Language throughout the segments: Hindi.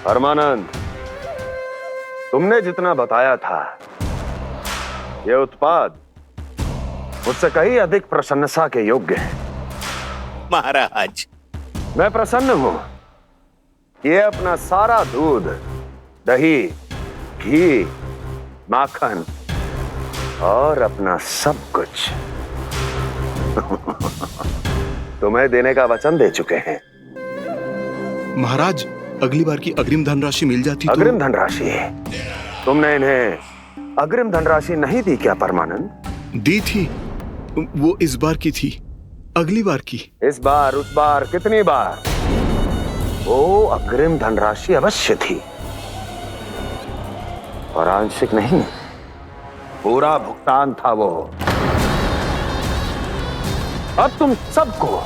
परमानंद, तुमने जितना बताया था, यह उत्पाद मुझसे कहीं अधिक प्रशंसा के योग्य है। महाराज, मैं प्रसन्न हूं। ये अपना सारा दूध, दही, घी, माखन और अपना सब कुछ तुम्हें देने का वचन दे चुके हैं। महाराज, अगली बार की अग्रिम धनराशि मिल जाती तो। अग्रिम धनराशि? तुमने इन्हें अग्रिम धनराशि नहीं दी क्या परमानंद? दी थी, वो इस बार की थी, अगली बार की। इस बार, उस बार, कितनी बार? वो अग्रिम धनराशि अवश्य थी और आंशिक नहीं, पूरा भुगतान था वो। अब तुम सबको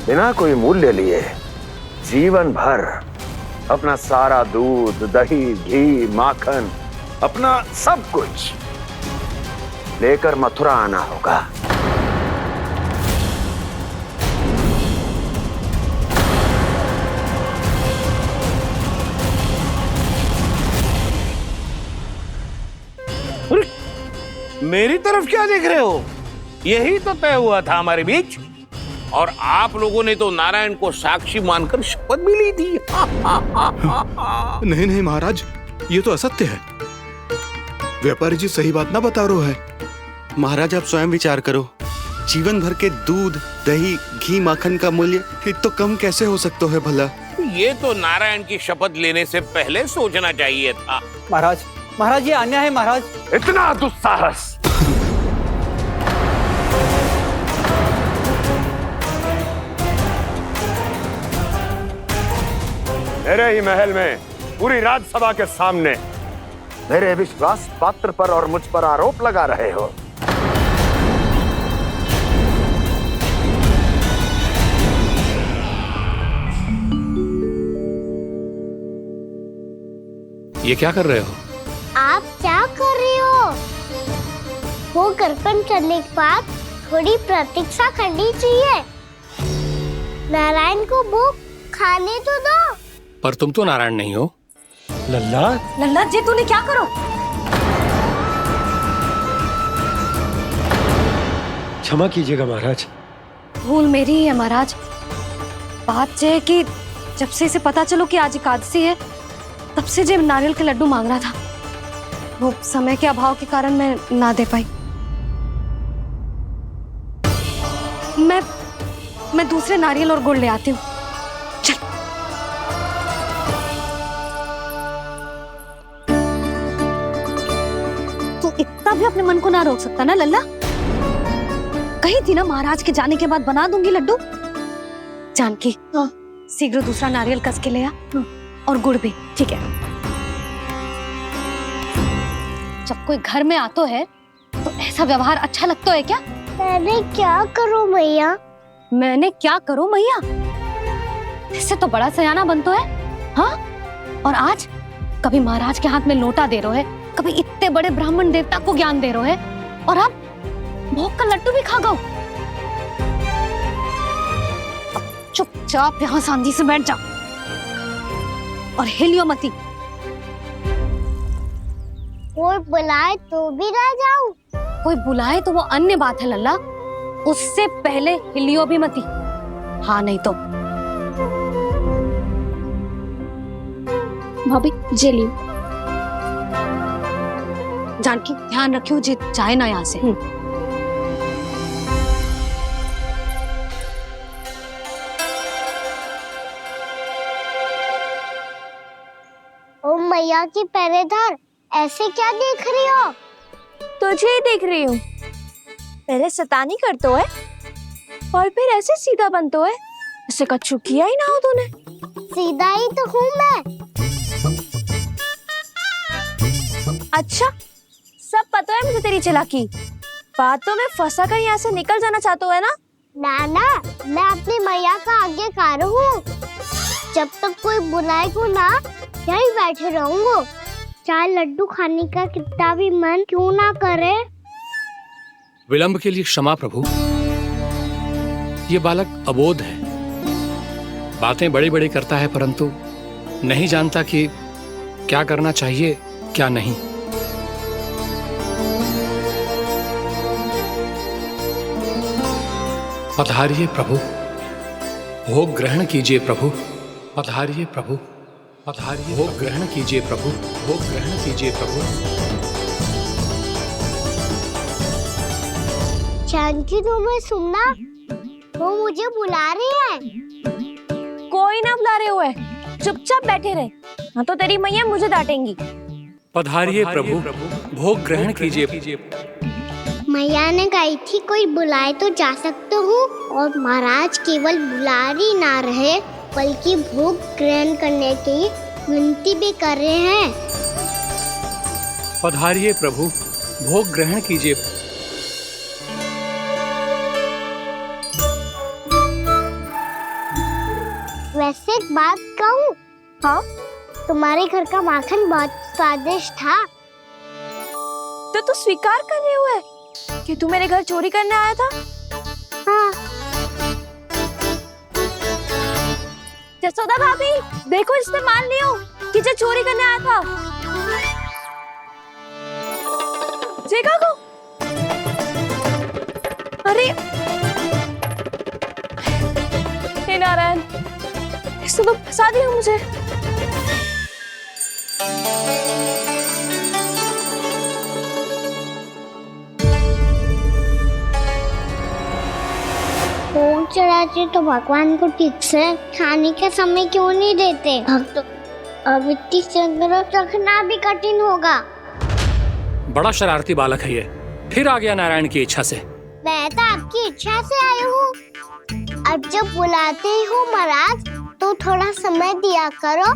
बिना कोई मूल्य लिए जीवन भर अपना सारा दूध, दही, घी, माखन, अपना सब कुछ लेकर मथुरा आना होगा। मेरी तरफ क्या देख रहे हो? यही तो तय हुआ था हमारे बीच, और आप लोगों ने तो नारायण को साक्षी मानकर शपथ भी ली थी। नहीं नहीं महाराज, ये तो असत्य है। व्यापारी जी सही बात ना बता रहे है। महाराज, आप स्वयं विचार करो, जीवन भर के दूध, दही, घी, माखन का मूल्य तो कम कैसे हो सकता है भला? ये तो नारायण की शपथ लेने से पहले सोचना चाहिए था। महाराज, महाराज, ये अन्याय है महाराज। इतना दुस्साहस! मेरे ही महल में पूरी राजसभा के सामने मेरे विश्वास पात्र पर और मुझ पर आरोप लगा रहे हो। ये क्या कर रहे हो? आप क्या कर रहे हो? वो गर्पण करने के बाद थोड़ी प्रतीक्षा करनी चाहिए। नारायण को भूख खाने तो दो। पर तुम तो नारायण नहीं हो। लल्ला, लल्ला जी, तूने क्या करो? क्षमा कीजिएगा महाराज। भूल मेरी ही है महाराज। बात ये है कि जब से इसे पता चलो कि आज एकादशी है, तब से जब नारियल के लड्डू मांग रहा था, वो समय के अभाव के कारण मैं ना दे पाई। मैं दूसरे नारियल और गुड़ ले आती हूँ। चल। तू इतना भी अपने मन को ना रोक सकता ना लल्ला? कही थी ना महाराज के जाने के बाद बना दूंगी लड्डू। जानकी, शीघ्र दूसरा नारियल कस के ले आ, और गुड़ भी। ठीक है। जब कोई घर में आतो है तो ऐसा व्यवहार अच्छा लगता है क्या? मैंने क्या करूं मैया? मैंने क्या करूं मैया? इससे तो बड़ा सयाना बनतो है। हाँ? और आज कभी महाराज के हाथ में लोटा दे रहे है, कभी इतने बड़े ब्राह्मण देवता को ज्ञान दे रहे है, और अब भोग का लड्डू भी खा गो। चुपचाप यहाँ शांति से बैठ जा और हिलियो मती। कोई बुलाए तो भी ना जाऊं? कोई बुलाए तो वो अन्य बात है लल्ला, उससे पहले हिलियो भी मती। हाँ नहीं तो। भाभी जेली। जानकी, ध्यान रखियो जे जाए ना यहाँ से। ओ मैया की पहरेदार, ऐसे क्या देख रही हो? तुझे ही देख रही हूँ। पहले शैतानी करतो है और फिर ऐसे सीधा बनतो है, ऐसे कछु किया ही ना हो तूने। सीधा ही तो हूँ मैं। अच्छा, सब पता है मुझे तेरी चालाकी। बातों में फंसा कर यहाँ से निकल जाना चाहते है ना? नाना, मैं अपनी मैया का आज्ञाकार हूँ। जब तक कोई बुलाएगा ना, यहीं बैठे रहूंगा, चाहे लड्डू खाने का कितना भी मन क्यों ना करे। विलंब के लिए क्षमा प्रभु। ये बालक अबोध है, बातें बड़ी बड़ी करता है परंतु नहीं जानता कि क्या करना चाहिए क्या नहीं। पधारिए प्रभु, भोग ग्रहण कीजिए प्रभु। पधारिए प्रभु, पधारिए, भोग ग्रहण कीजिए प्रभु। भोग ग्रहण कीजिए प्रभु। जानकी तुम्हें सुनना, वो मुझे बुला रही है। कोई ना बुला रहे हुए, चुपचाप बैठे रहे, हाँ तो तेरी मैया मुझे डांटेंगी। पधारिए प्रभु, भोग ग्रहण कीजिए। मैया ने कही थी कोई बुलाए तो जा सकते हूँ, और महाराज केवल बुला ही ना रहे बल्कि भोग ग्रहण करने की विनती भी कर रहे हैं। पधारिए प्रभु, भोग ग्रहण कीजिए। वैसे एक बात कहूँ? हाँ? तुम्हारे घर का माखन बहुत स्वादिष्ट था। तो तू स्वीकार कर रहे हुए कि तू मेरे घर चोरी करने आया था? हाँ। जसोदा भाभी, देखो इसने मान लियो कि जो चोरी करने आया था। देखा को? अरे हे नारायण, इसने तो फंसा दिया मुझे। भोग चढ़ाते तो भगवान को ठीक से खाने का समय क्यों नहीं देते? भक्त अब इतनी संग्रह रखना भी कठिन होगा। बड़ा शरारती बालक है ये, फिर आ गया नारायण की इच्छा से। मैं तो आपकी इच्छा से आई हूँ। अब जब बुलाते हो महाराज तो थोड़ा समय दिया करो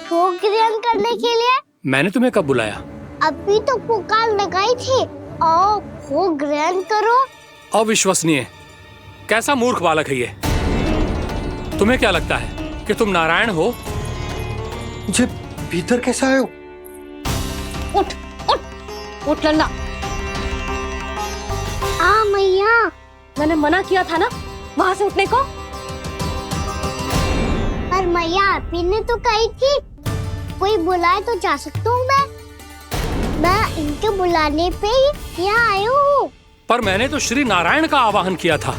भोग ग्रहण करने के लिए। मैंने तुम्हें कब बुलाया? अभी तो पुकार लगाई थी, आओ भोग ग्रहण करो। अविश्वसनीय, कैसा मूर्ख बालक है ये। तुम्हें क्या लगता है कि तुम नारायण हो? मुझे भीतर कैसे आए हो? उठ उठ उठ लल्ला। मैया, मैंने मना किया था ना वहां से उठने को। पर मैया आपी ने तो कही थी कोई बुलाए तो जा सकता हूँ मैं इनके बुलाने पे ही यहाँ आई हूँ। पर मैंने तो श्री नारायण का आवाहन किया था।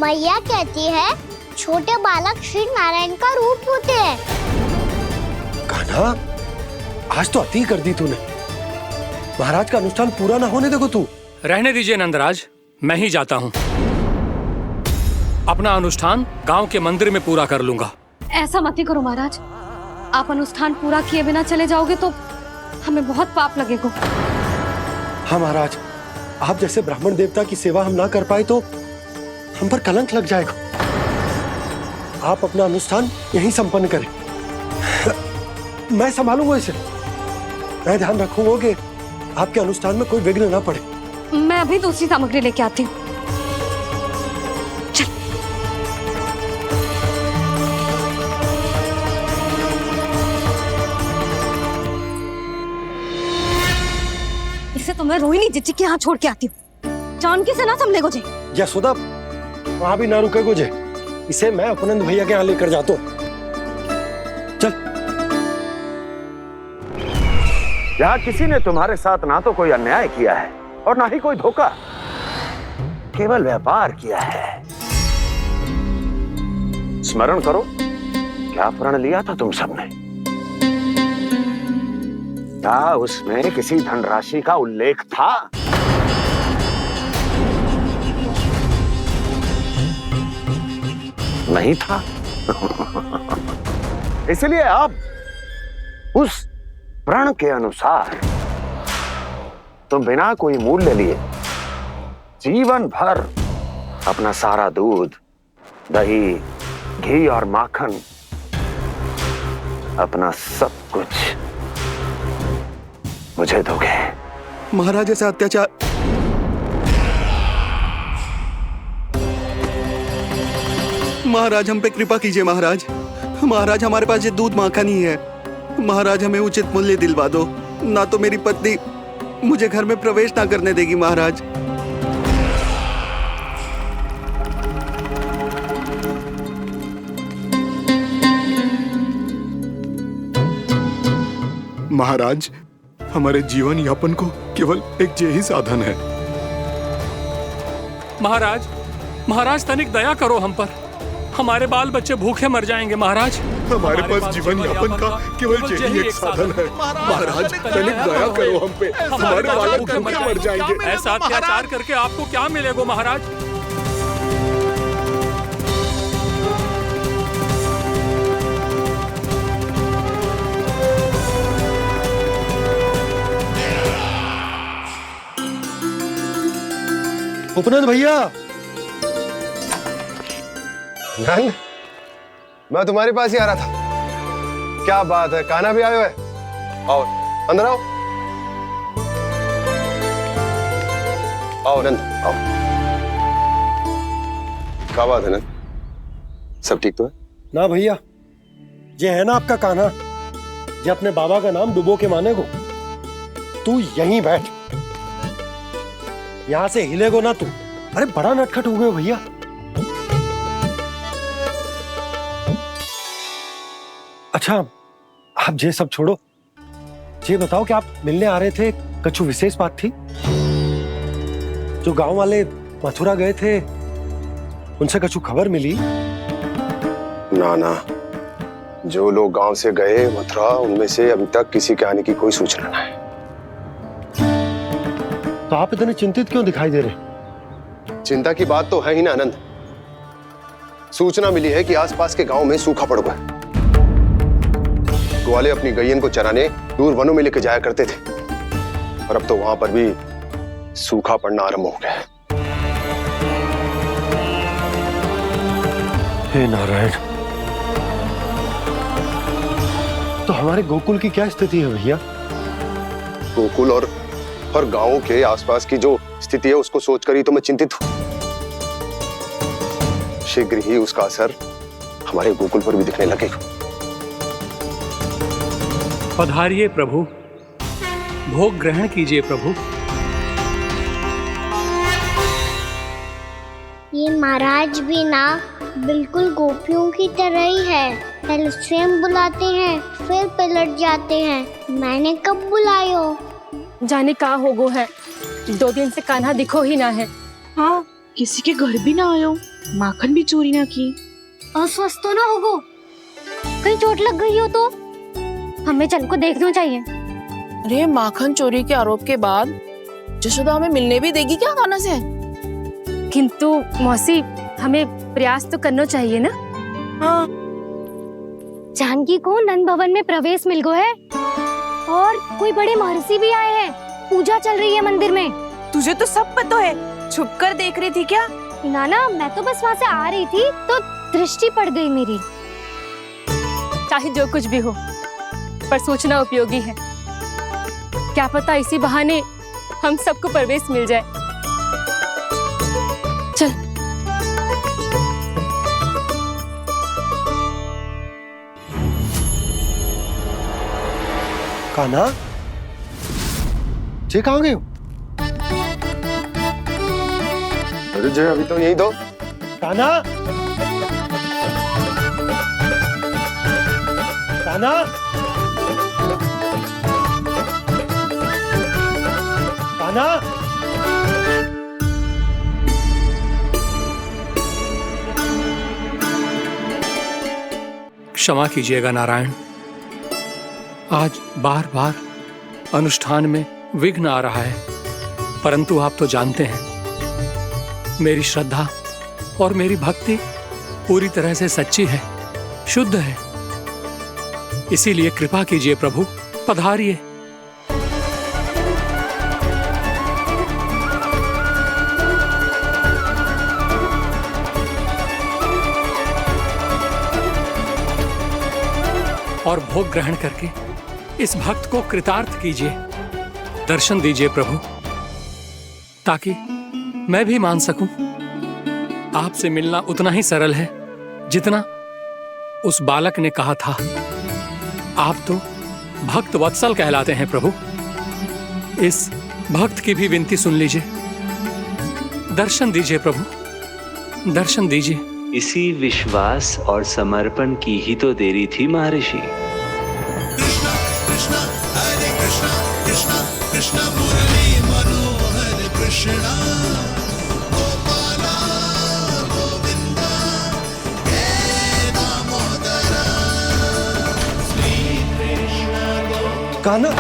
मैया कहती है छोटे बालक श्री नारायण का रूप होते हैं। कान्हा, आज तो अति कर दी तूने। महाराज का अनुष्ठान पूरा ना होने देखो तू। रहने दीजिए नंदराज, मैं ही जाता हूँ। अपना अनुष्ठान गांव के मंदिर में पूरा कर लूंगा। ऐसा मत ही करो महाराज, आप अनुष्ठान पूरा किए बिना चले जाओगे तो हमें बहुत पाप लगेगा। हाँ महाराज, आप जैसे ब्राह्मण देवता की सेवा हम ना कर पाए तो हम पर कलंक लग जाएगा। आप अपना अनुष्ठान यहीं संपन्न करें, मैं संभालूंगा इसे। मैं ध्यान रखूंगा कि आपके अनुष्ठान में कोई विघ्न ना पड़े। मैं अभी दूसरी सामग्री लेके आती हूँ। इसे तो मैं रोहिणी जीजी के यहाँ छोड़ के आती हूँ। जानकी से ना संभले गुजे। यशोदा, वहां भी ना रुके गुजे। इसे मैं अपनंद भैया के यहाँ लेकर जाता हूँ। चल। यहाँ किसी ने तुम्हारे साथ ना तो कोई अन्याय किया है और ना ही कोई धोखा, केवल व्यापार किया है। स्मरण करो क्या प्रण लिया था तुम सबने? क्या उसमें किसी धनराशि का उल्लेख था? नहीं था। इसलिए अब उस प्रण के अनुसार तुम बिना कोई मूल्य लिए जीवन भर अपना सारा दूध, दही, घी और माखन, अपना सब कुछ मुझे दोगे। महाराज ऐसा अत्याचार। महाराज हम पे कृपा कीजिए। महाराज, महाराज हमारे पास ये दूध माखन ही है। महाराज हमें उचित मूल्य दिलवा दो, ना तो मेरी पत्नी मुझे घर में प्रवेश ना करने देगी। महाराज महाराज, हमारे जीवन यापन को केवल एक यही साधन है। महाराज, महाराज तनिक दया करो हम पर। हमारे बाल बच्चे भूखे मर जाएंगे महाराज। हमारे पास जीवन यापन का केवल यही एक साधन है। महाराज तनिक दया करो हम पे, हमारे बालक भूखे मर जाएंगे। ऐसा अत्याचार करके आपको क्या मिलेगा महाराज? उपनंद भैया। नंद, मैं तुम्हारे पास ही आ रहा था। क्या बात है, कान्हा भी आए हुए? आओ अंदर आओ। आओ नंद आओ। क्या बात है नंद, सब ठीक तो है ना भैया? ये है ना आपका कान्हा, ये अपने बाबा का नाम डुबो के माने को। तू यहीं बैठ, यहां से हिलेगो ना तू। अरे बड़ा नटखट हो गए भैया। अच्छा आप ये सब छोड़ो, ये बताओ कि आप मिलने आ रहे थे, कछु विशेष बात थी? जो गांव वाले मथुरा गए थे उनसे कछु खबर मिली? ना ना, जो लोग गांव से गए मथुरा, उनमें से अभी तक किसी के आने की कोई सूचना नहीं है। तो आप इतने चिंतित क्यों दिखाई दे रहे? चिंता की बात तो है ही ना आनंद। सूचना मिली है कि आसपास के गांव में सूखा पड़ गया। ग्वाले अपनी गैयन को चराने दूर वनों में लेके जाया करते थे, और अब तो वहां पर भी सूखा पड़ना आरंभ हो गया है। हे नारायण, तो हमारे गोकुल की क्या स्थिति है भैया? गोकुल और गांवों के आसपास की जो स्थिति है उसको सोचकर ही तो मैं चिंतित हूं। शीघ्र ही उसका असर हमारे गोकुल पर भी दिखने लगेगा। पधारिए प्रभु, भोग ग्रहण कीजिए प्रभु। ये महाराज भी ना बिल्कुल गोपियों की तरह ही है। पहले स्वयं बुलाते हैं, फिर पलट जाते हैं। मैंने कब बुलाई हो? जाने कहाँ होगो है, 2 दिन से कान्हा दिखो ही ना है। हाँ, किसी के घर भी ना आयो, माखन भी चोरी ना की। अस्वस्थ तो ना होगो, कहीं चोट लग गई हो तो? हमें चल को देखना चाहिए। अरे माखन चोरी के आरोप के बाद जशोदा हमें मिलने भी देगी क्या कान्हा से? किंतु मौसी, हमें प्रयास तो करना चाहिए ना। हाँ, जानकी को नंद भवन में प्रवेश मिल गो है, और कोई बड़े महर्षि भी आए हैं। पूजा चल रही है मंदिर में। तुझे तो सब पता है, छुप कर देख रही थी क्या? नाना, मैं तो बस वहाँ से आ रही थी तो दृष्टि पड़ गई मेरी। चाहे जो कुछ भी हो, पर सूचना उपयोगी है। क्या पता इसी बहाने हम सबको प्रवेश मिल जाए। चल। कान्हा, ये कहाँ गए हो? अरे जय, अभी तो यही दो। कान्हा, कान्हा, कान्हा। क्षमा कीजिएगा नारायण, आज बार बार अनुष्ठान में विघ्न आ रहा है, परंतु आप तो जानते हैं मेरी श्रद्धा और मेरी भक्ति पूरी तरह से सच्ची है, शुद्ध है। इसीलिए कृपा कीजिए प्रभु, पधारिए। और भोग ग्रहण करके इस भक्त को कृतार्थ कीजिए। दर्शन दीजिए प्रभु, ताकि मैं भी मान सकूं। आपसे मिलना उतना ही सरल है जितना उस बालक ने कहा था। आप तो भक्त वत्सल कहलाते हैं प्रभु। इस भक्त की भी विनती सुन लीजिए। दर्शन दीजिए प्रभु, दर्शन दीजिए। इसी विश्वास और समर्पण की ही तो देरी थी महर्षि। कृष्णा कृष्णा हरे कान्हा,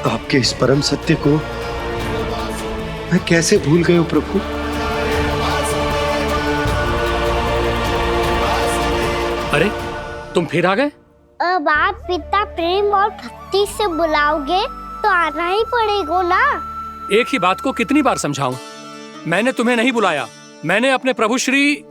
आपके इस परम सत्य को मैं कैसे भूल गया प्रभु। अरे तुम फिर आ गए? अब आप इतना प्रेम और भक्ति से बुलाओगे तो आना ही पड़ेगा ना। एक ही बात को कितनी बार समझाऊं? मैंने तुम्हें नहीं बुलाया, मैंने अपने प्रभु श्री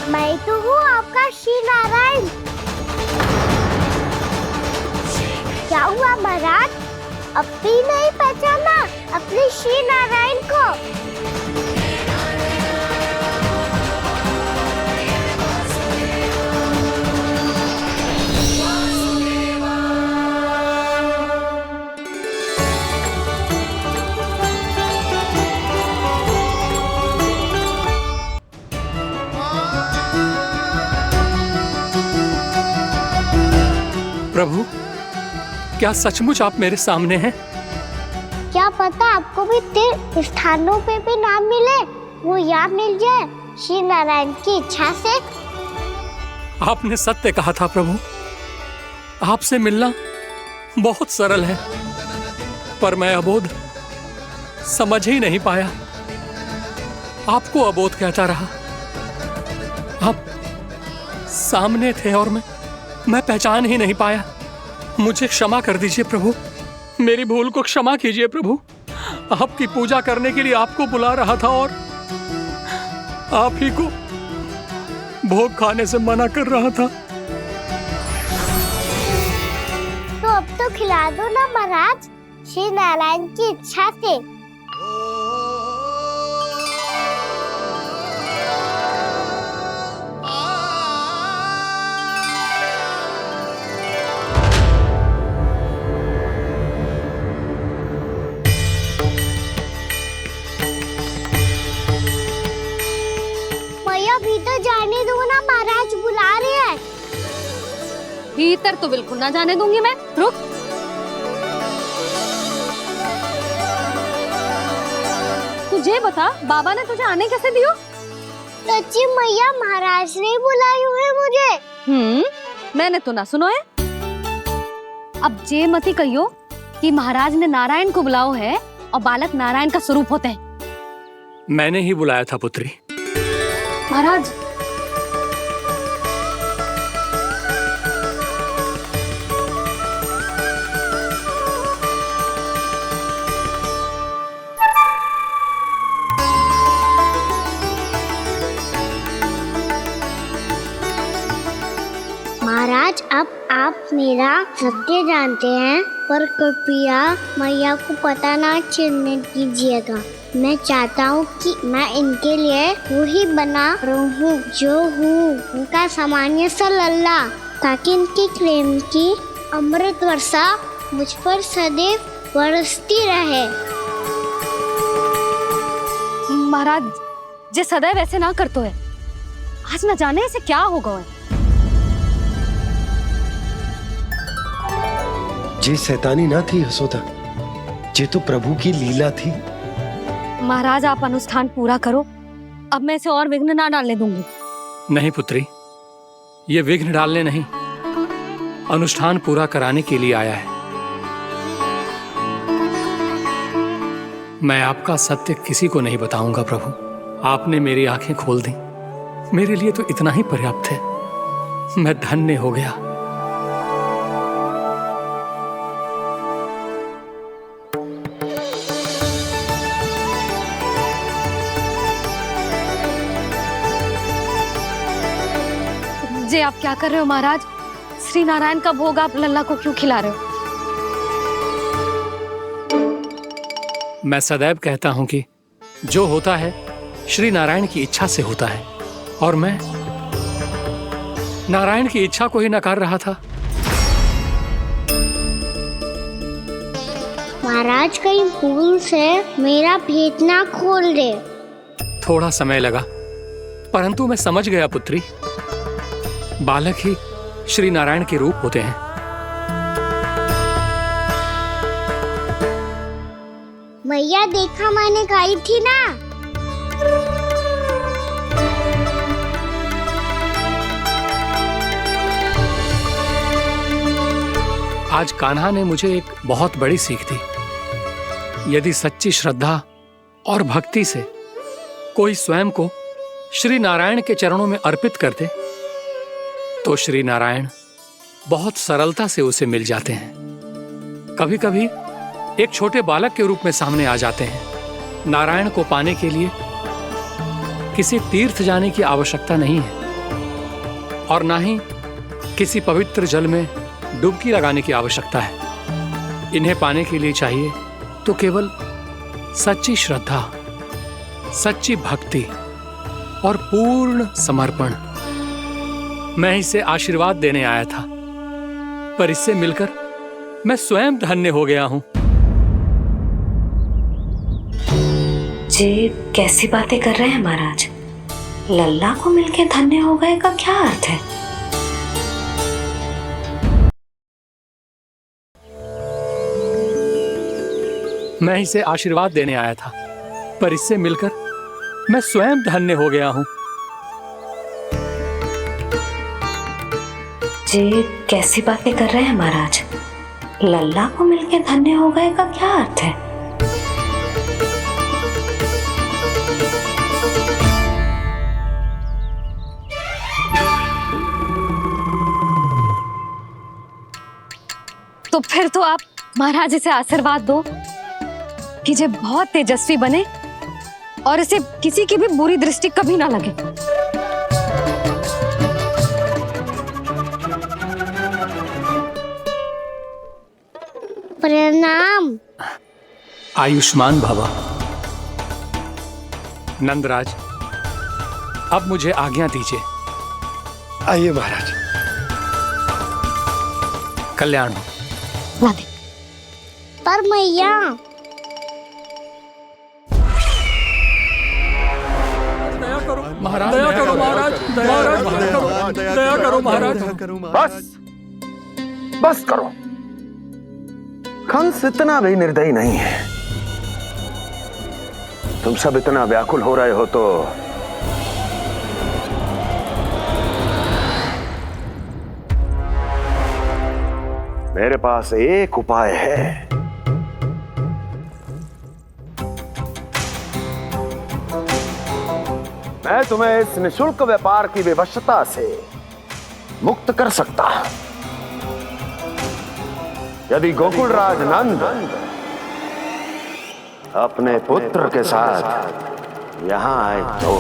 मैं तो हूँ आपका श्री नारायण। क्या हुआ महाराज, अब भी नहीं पहचाना अपने श्री नारायण को? प्रभु, क्या सचमुच आप मेरे सामने हैं? क्या पता आपको भी तीर्थ स्थानों पे भी नाम मिले, वो यहाँ मिल जाए श्री नारायण की इच्छा से। आपने सत्य कहा था प्रभु, आपसे मिलना बहुत सरल है, पर मैं अबोध समझ ही नहीं पाया। आपको अबोध कहता रहा। आप सामने थे और मैं पहचान ही नहीं पाया। मुझे क्षमा कर दीजिए प्रभु, मेरी भूल को क्षमा कीजिए प्रभु। आपकी पूजा करने के लिए आपको बुला रहा था और आप ही को भोग खाने से मना कर रहा था। तो अब तो खिला दो ना महाराज, श्री नारायण की इच्छा से। भीतर जाने दो ना, महाराज बुला रहे हैं। भीतर तो बिल्कुल ना जाने दूंगी मैं। रुक। तुझे बता, बाबा ने तुझे आने कैसे दियो? सच्ची मैया, महाराज ने बुलाई हुई मुझे। मैंने तो ना सुनो है। अब जे मती कहियो कि महाराज ने नारायण को बुलाओ है और बालक नारायण का स्वरूप होते हैं। मैंने ही बुलाया था पुत्री। महाराज, महाराज, अब आप मेरा सत्य जानते हैं, पर कृपया मैया को पता ना चलने दीजिएगा। मैं चाहता हूँ कि मैं इनके लिए वही बना रहूँ जो हूँ, उनका सामान्य सा लल्ला, ताकि इनके प्रेम की अमृत वर्षा मुझ पर सदैव बरसती रहे। महाराज, जे सदैव ऐसे ना करतो है, आज न जाने इसे क्या होगा है। जे शैतानी ना थी यशोदा, जे तो प्रभु की लीला थी। महाराज, आप अनुष्ठान पूरा करो, अब मैं इसे और विघ्न ना डालने दूंगी। नहीं पुत्री, ये विघ्न डालने नहीं, अनुष्ठान पूरा कराने के लिए आया है। मैं आपका सत्य किसी को नहीं बताऊंगा प्रभु। आपने मेरी आंखें खोल दी, मेरे लिए तो इतना ही पर्याप्त है। मैं धन्य हो गया। जे आप क्या कर रहे हो महाराज? श्री नारायण का भोग आप लल्ला को क्यों खिला रहे हो? मैं सदैव कहता हूं कि जो होता है श्री नारायण की इच्छा से होता है, और मैं नारायण की इच्छा को ही नकार रहा था। महाराज कहीं भूल से मेरा भेद ना खोल दे। थोड़ा समय लगा, परंतु मैं समझ गया पुत्री। बालक ही श्री नारायण के रूप होते हैं। मैया देखा मैंने कही थी ना। आज कान्हा ने मुझे एक बहुत बड़ी सीख दी। यदि सच्ची श्रद्धा और भक्ति से कोई स्वयं को श्री नारायण के चरणों में अर्पित कर दे, तो श्री नारायण बहुत सरलता से उसे मिल जाते हैं। कभी कभी एक छोटे बालक के रूप में सामने आ जाते हैं। नारायण को पाने के लिए किसी तीर्थ जाने की आवश्यकता नहीं है और ना ही किसी पवित्र जल में डुबकी लगाने की आवश्यकता है। इन्हें पाने के लिए चाहिए तो केवल सच्ची श्रद्धा, सच्ची भक्ति और पूर्ण समर्पण। मैं इसे आशीर्वाद देने आया था, पर इससे मिलकर मैं स्वयं धन्य हो गया हूं। जी कैसी बातें कर रहे हैं महाराज? लल्ला को मिलके धन्य हो गए का क्या अर्थ है? मैं इसे आशीर्वाद देने आया था, पर इससे मिलकर मैं स्वयं धन्य हो गया हूं। जी कैसी बातें कर रहे हैं महाराज? लल्ला को मिलके धन्य हो गए का क्या अर्थ है? तो फिर तो आप महाराज इसे आशीर्वाद दो कि ये बहुत तेजस्वी बने और इसे किसी की भी बुरी दृष्टि कभी ना लगे। प्रणाम। आयुष्मान भव। नंदराज, अब मुझे आज्ञा दीजिए। आइए महाराज। कल्याण हो। पर मैया महाराज, दया करो महाराज, दया करो महाराज। बस करो। कंस इतना भी निर्दयी नहीं है। तुम सब इतना व्याकुल हो रहे हो तो मेरे पास एक उपाय है। मैं तुम्हें इस निशुल्क व्यापार की विवशता से मुक्त कर सकता हूं। यदि गोकुलराज नंद अपने पुत्र के साथ यहां आए तो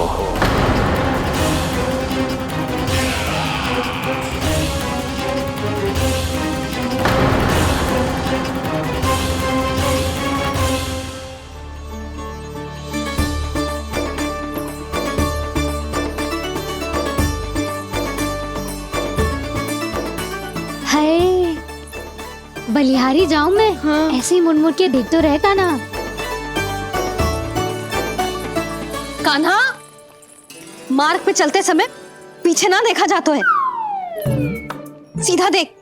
बलिहारी जाऊं मैं? हाँ। ऐसे ही मुड़ के देख तो रहता ना। कान्हा, मार्ग पे चलते समय पीछे ना देखा जाता है। सीधा देख,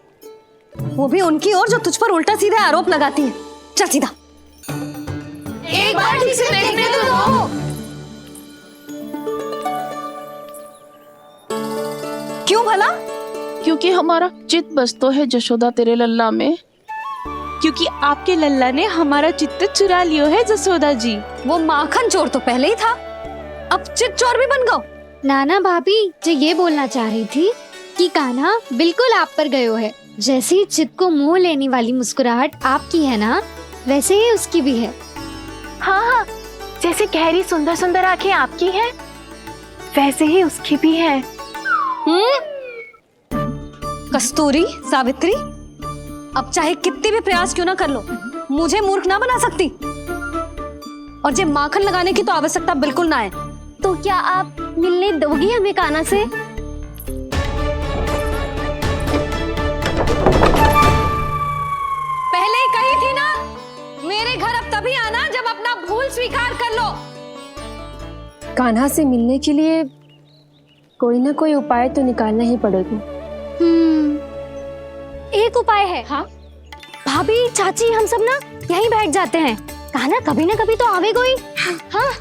वो भी उनकी ओर जो तुझ पर उल्टा सीधा आरोप लगाती है। चल सीधा। एक बार ठीक से देखने तो दो। क्यों भला? क्योंकि हमारा चित्त बसतो है जशोदा तेरे लल्ला में। क्योंकि आपके लल्ला ने हमारा चित्त चुरा लियो है जसोदा जी। वो माखन चोर तो पहले ही था, अब चित्त चोर भी बन गओ। नाना भाभी जो ये बोलना चाह रही थी कि कान्हा बिल्कुल आप पर गयो है। जैसे ही चित्त को मोह लेने वाली मुस्कुराहट आपकी है ना, वैसे ही उसकी भी है। हाँ हाँ, जैसे गहरी सुंदर सुंदर आंखें आपकी हैं, वैसे ही उसकी भी है। कस्तूरी, सावित्री, अब चाहे कितने भी प्रयास क्यों ना कर लो, मुझे मूर्ख ना बना सकती। और जे माखन लगाने की तो आवश्यकता बिल्कुल ना है। तो क्या आप मिलने दोगी हमें कान्हा से? पहले ही कही थी ना, मेरे भूल स्वीकार कर लो। कान्हा से मिलने के लिए कोई ना कोई उपाय तो निकालना ही पड़ेगा। एक उपाय है। हाँ? भाभी, चाची, हम सब ना यहीं बैठ जाते हैं। कान्हा कभी ना कभी तो आवेगा ही। हाँ,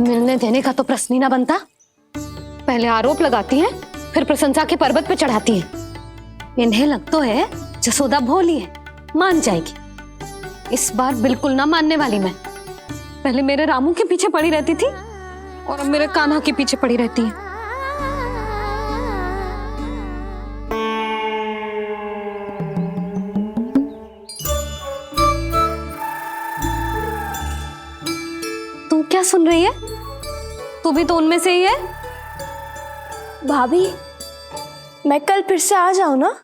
मिलने देने का तो प्रश्न ही ना बनता। पहले आरोप लगाती हैं, फिर प्रशंसा के पर्वत पे चढ़ाती हैं। इन्हें लगता है जसोदा भोली है, मान जाएगी। इस बार बिल्कुल ना मानने वाली मैं। पहले मेरे रामू के पीछे पड़ी रहती थी और अब मेरे कान्हा के पीछे पड़ी रहती है। तू क्या सुन रही है? तू भी तो उनमें से ही है। भाभी, मैं कल फिर से आ जाऊं ना?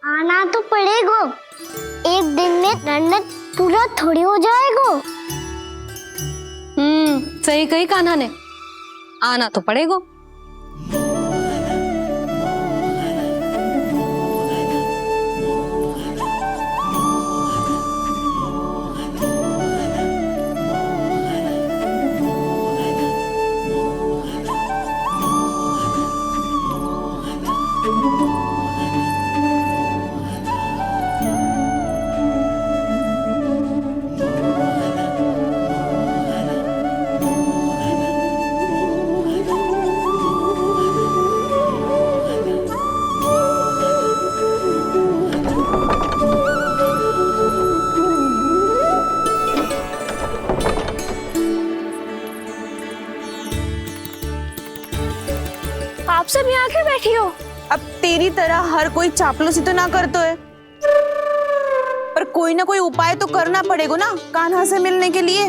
आना तो पड़ेगा। एक दिन में रन्नत पूरा थोड़ी हो जाएगा। सही कही कान्हा ने, आना तो पड़ेगा। आप सब यहाँ क्यों बैठी हो? अब तेरी तरह हर कोई चापलूसी तो ना करतो है, पर कोई ना कोई उपाय तो करना पड़ेगा ना कान्हा से मिलने के लिए।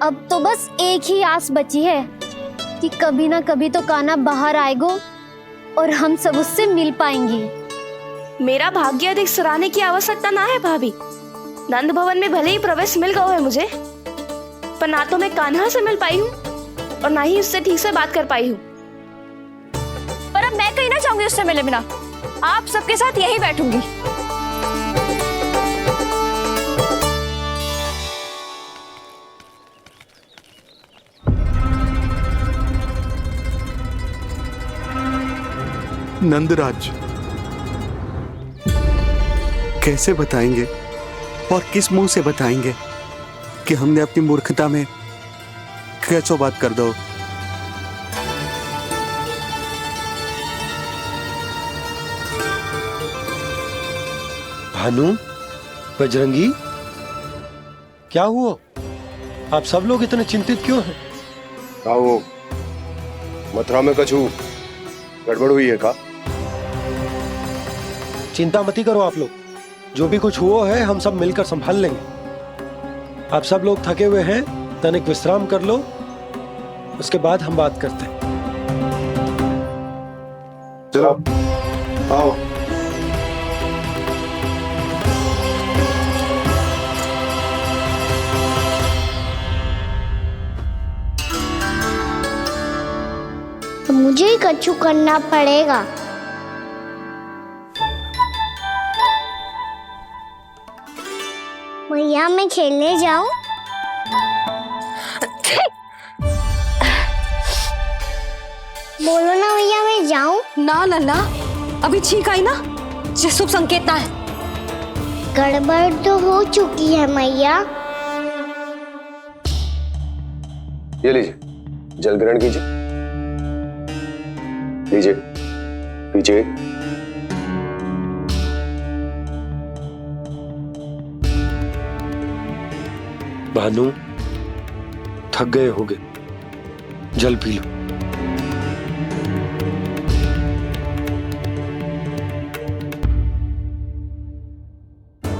अब तो बस एक ही आस बची है कि कभी ना कभी तो कान्हा बाहर आएगा और हम सब उससे मिल पाएंगे। मेरा भाग्य अधिक सराहने की आवश्यकता ना है भाभी। नंद भवन में भले ही प्रवेश मिल गया है मुझे, पर ना तो मैं कान्हा से मिल पाई हूँ और ना ही उससे ठीक से बात कर पाई हूँ। पर अब मैं कहीं ना जाऊंगी उससे मिले बिना। आप सबके साथ यहीं बैठूंगी। नंदराज, कैसे बताएंगे और किस मुंह से बताएंगे कि हमने अपनी मूर्खता में कैसो बात कर दो। भानु, बजरंगी, क्या हुआ? आप सब लोग इतने चिंतित क्यों हैं? क्या वो मथुरा में कछु गड़बड़ हुई है का? चिंता मती करो आप लोग, जो भी कुछ हुआ है हम सब मिलकर संभाल लेंगे। आप सब लोग थके हुए हैं, तनिक विश्राम कर लो, उसके बाद हम बात करते हैं। चलो आओ। तो मुझे ही कछु करना पड़ेगा। भैया मैं खेलने जाऊं? बोलो ना भैया मैं जाऊं? ना लल्ला, अभी छींक आई ना, ये शुभ संकेत ना है। गड़बड़ तो हो चुकी है मैया। ये लीजिए, जल ग्रहण कीजिए। लीजिए, पीजिए। भानु, थक गए होगे, जल पी लो।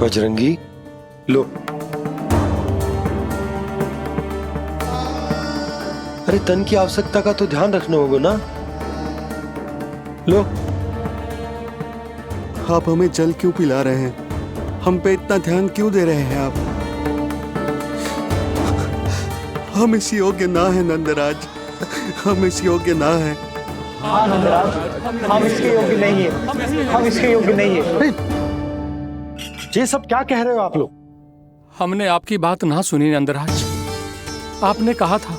बजरंगी, लो। अरे तन की आवश्यकता का तो ध्यान रखना होगा ना। लो। आप हमें जल क्यों पिला रहे हैं? हम पे इतना ध्यान क्यों दे रहे हैं आप? हम इस योग्य ना है नंदराज, हम इस योग्य ना है। हाँ नंदराज, हम इसके योग्य नहीं है, हम इसके योग्य नहीं है। ये सब क्या कह रहे हो आप लोग? हमने आपकी बात ना सुनी नंदराज। आपने कहा था,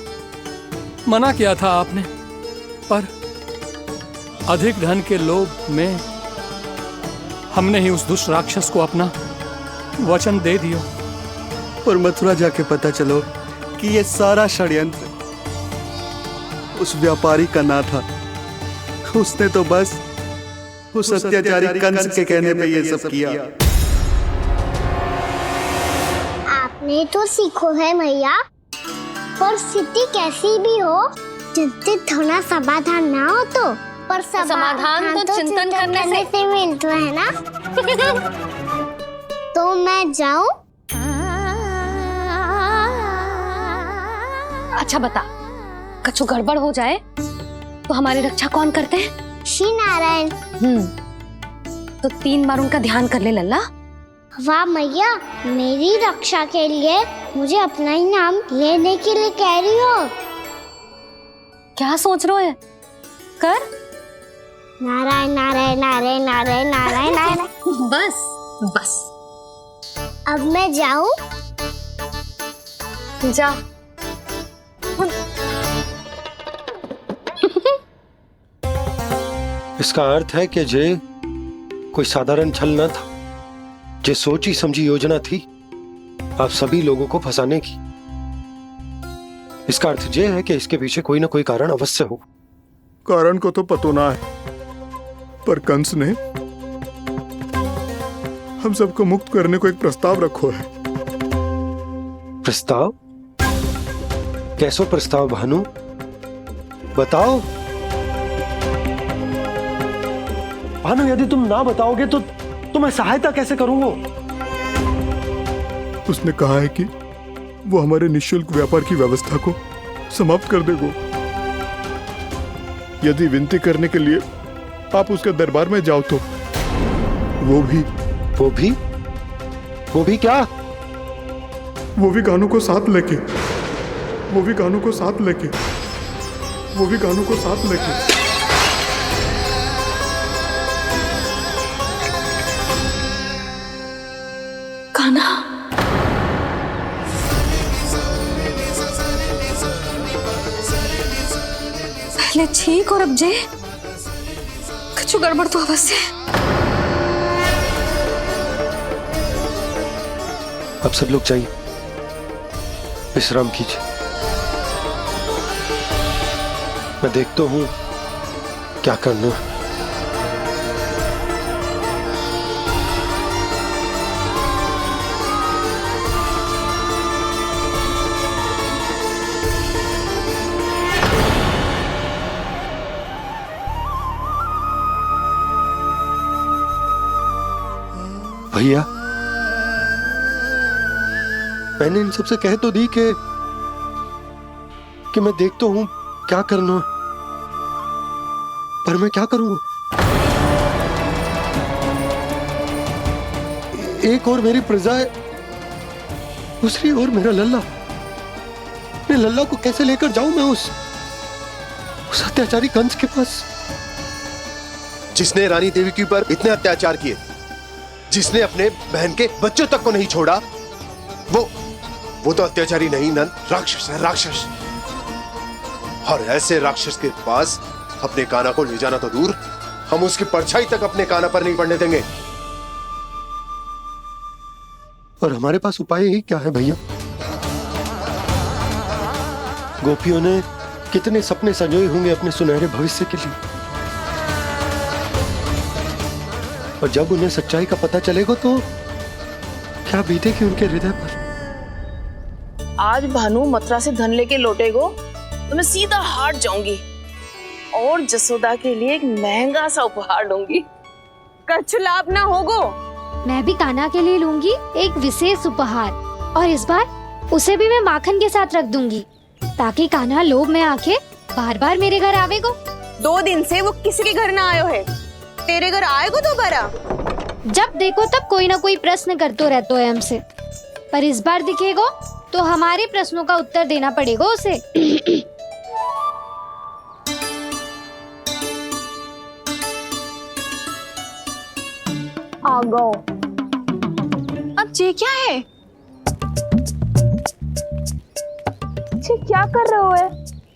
मना किया था आपने, पर अधिक धन के लोभ में हमने ही उस दुष्ट राक्षस को अपना वचन दे दिया। और मथुरा जाके पता चलो कि ये सारा षड्यंत्र उस व्यापारी का ना था। उसने तो बस उस अत्याचारी कंस के कहने पे ये सब किया। आपने तो सीखो है भैया, पर स्थिति कैसी भी हो, चिंतित होना समाधान ना हो तो, पर समाधान तो चिंतन करने से मिलता है ना। तो मैं जाऊं? अच्छा बता, कछु गड़बड़ हो जाए तो हमारी रक्षा कौन करते हैं? श्री नारायण। तो 3 बार उनका ध्यान कर ले लल्ला। वाह मैया, मेरी रक्षा के लिए मुझे अपना ही नाम लेने के लिए कह रही हो? क्या सोच रहे हो? कर नारायण नारायण नारायण नारायण नारायण नारायण। बस बस, अब मैं जाऊं? जा। इसका अर्थ है कि जे कोई साधारण छल न था, जे सोची समझी योजना थी आप सभी लोगों को फंसाने की। इसका अर्थ ये है कि इसके पीछे कोई ना कोई कारण अवश्य हो। कारण को तो पतो ना है, पर कंस ने हम सबको मुक्त करने को एक प्रस्ताव रखो है। प्रस्ताव? कैसो प्रस्ताव भानु, बताओ। भानु, यदि तुम ना बताओगे तो मैं सहायता कैसे करूंगा? उसने कहा है कि वो हमारे निःशुल्क व्यापार की व्यवस्था को समाप्त कर देगा यदि विनती करने के लिए आप उसके दरबार में जाओ तो। वो भी क्या? वो भी गानों को साथ लेके कान्हा, पहले ठीक और अब जे कुछ गड़बड़ तो अवश्य है। अब सब लोग जाइए, विश्राम कीजिए। मैं देखता हूं क्या करना है। भैया, मैंने इन सबसे कह तो दी कि मैं देखता हूं क्या करना है, पर मैं क्या करूंगा? एक और मेरी प्रजा है, दूसरी ओर मेरा लल्ला। मैं लल्ला को कैसे लेकर जाऊं मैं उस अत्याचारी कंस के पास? जिसने रानी देवी के ऊपर इतने अत्याचार किए, जिसने अपने बहन के बच्चों तक को नहीं छोड़ा, वो तो अत्याचारी नहीं नंद, राक्षस है, राक्षस। और ऐसे राक्षस के पास अपने कान्हा को ले जाना तो दूर, हम उसकी परछाई तक अपने कान्हा पर नहीं पड़ने देंगे। और हमारे पास उपाय ही क्या है भैया? गोपियों ने कितने सपने संजोए होंगे अपने सुनहरे भविष्य के लिए, और जब उन्हें सच्चाई का पता चलेगा तो क्या बीतेगी उनके हृदय पर? आज भानु मथुरा से धन लेके लौटेगो तो मैं सीधा हाट जाऊंगी और जसोदा के लिए एक महंगा सा उपहार दूंगी। कछु लाभ ना होगो। मैं भी कान्हा के लिए लूंगी एक विशेष उपहार, और इस बार उसे भी मैं माखन के साथ रख दूंगी, ताकि कान्हा लोभ में आके बार बार मेरे घर आवेगो। 2 दिन से वो किसी के घर ना आयो है, तेरे घर आएगो दोबारा? जब देखो तब कोई ना कोई प्रश्न करते रहते है हमसे, पर इस बार दिखेगो तो हमारे प्रश्नों का उत्तर देना पड़ेगा उसे। आ गो। अब ये क्या है? जे क्या कर रहे हो है?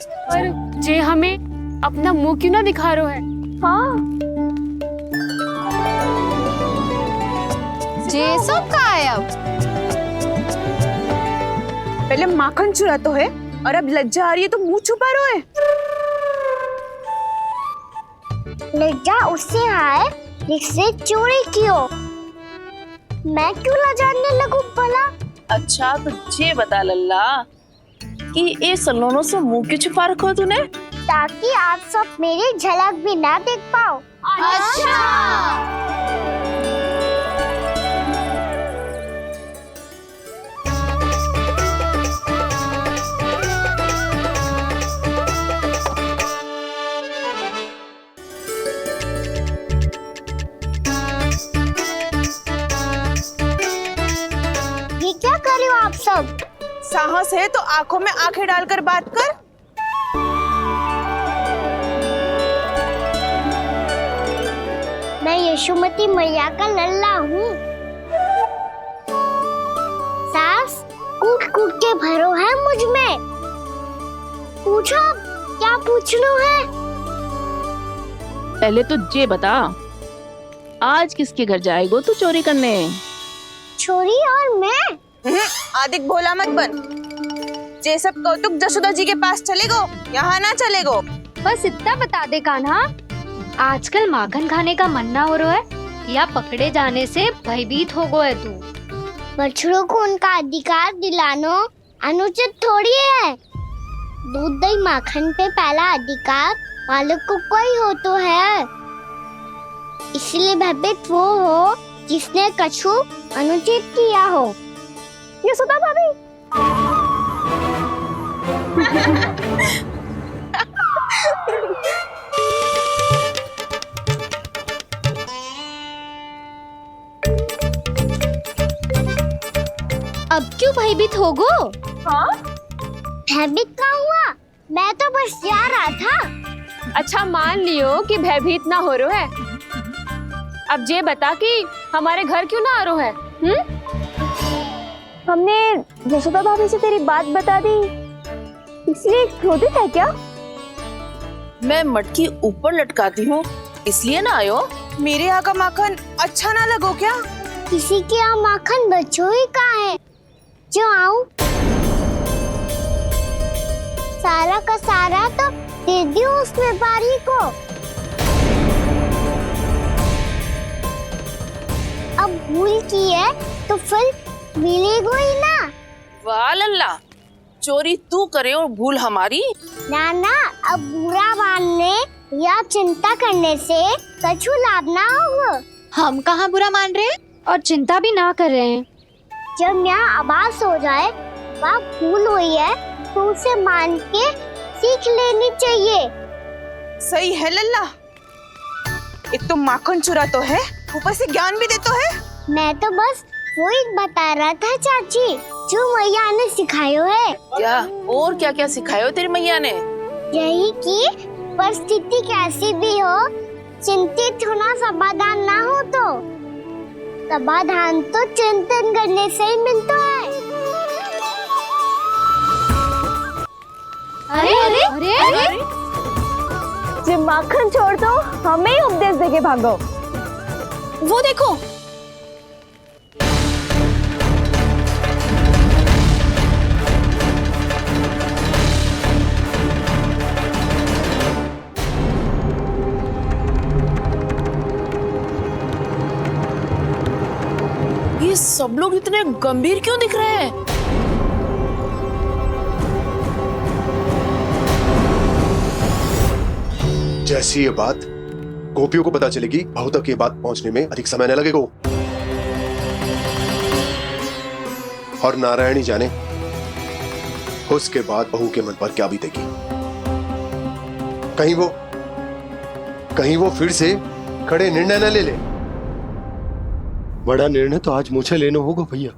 पर जे हमें अपना मुंह क्यों ना दिखा रहे है? हाँ जे सब का है अब? पहले माखन चुरा तो है और अब लज्जा आ रही है तो मुंह छुपा रहे है। लज्जा उससे है जिसने चोरी की हो। मैं क्यों लजाने लगूं भला? अच्छा तो ये बता लल्ला कि ये सलोनों से मुंह क्यों छुपा रखो तूने? ताकि आप सब मेरी झलक भी ना देख पाओ। अच्छा। ये क्या कर रहे हो आप सब? साहस है तो आंखों में आंखें डालकर बात कर। मैं यशोमती मैया का लल्ला हूँ। सास कूट कूट के भरो है मुझ में। पूछो क्या पूछना है? पहले तो ये बता, आज किसके घर जाएगो तू चोरी करने? छोरी और मैं? आदिक भोला मत बन। ये सब कौतुक जशोदा जी के पास चलेगो, यहाँ ना चलेगो। बस इतना बता दे कान्हा, आजकल माखन खाने का मन ना हो रहा है या पकड़े जाने से भयभीत हो गए तू? बछड़ों को उनका अधिकार दिलाना अनुचित थोड़ी है। दूध दही माखन पे पहला अधिकार मालिक को कोई हो तो है। इसलिए भयभीत वो हो जिसने कछु अनुचित किया हो। यशोदा भाभी। अब क्यों भयभीत हो गो? हाँ? भयभीत क्या हुआ? मैं तो बस जा रहा था। अच्छा मान लियो कि भयभीत ना हो रहा है। अब ये बता कि हमारे घर क्यों ना आ रहा है? हमने यशोदा भाभी से तेरी बात बता दी, इसलिए क्रोधित है क्या? मैं मटकी ऊपर लटकाती हूँ इसलिए ना आयो? मेरे यहाँ का माखन अच्छा ना लगो क्या? किसी के यहाँ माखन बच्चों ही कहाँ है जो आऊं? सारा का सारा तो दे दियो उस व्यापारी को। अब भूल की है तो फिर मिलेगो ही ना। वाह लल्ला, चोरी तू करे और भूल हमारी। नाना, अब बुरा मानने या चिंता करने से कछु लाभ ना होगा। हम कहाँ बुरा मान रहे हैं और चिंता भी ना कर रहे हैं। जब यहाँ आभास हो जाए वहाँ भूल हुई है तो उसे मान के सीख लेनी चाहिए। सही है लल्ला, एक तो माखन चुरा तो है, ऊपर से ज्ञान भी दे तो है। मैं तो बस वही बता रहा था चाची जो मैया ने सिखायो है। क्या और क्या क्या सिखायो तेरी मैया ने? यही कि परिस्थिति कैसी भी हो चिंतित होना समाधान ना हो तो समाधान तो चिंतन करने से ही मिलता है। अरे अरे अरे, अरे? जब माखन छोड़ दो हमें ही उपदेश देके भागो। वो देखो, ये सब लोग इतने गंभीर क्यों दिख रहे हैं? जैसी ये बात गोपियों को पता चलेगी, बहू तक ये बात पहुंचने में अधिक समय न लगेगा। और नारायणी जाने उसके बाद बहू के मन पर क्या बीतेगी। कहीं वो फिर से खड़े निर्णय न ले ले। बड़ा निर्णय तो आज मुझे लेना होगा भैया।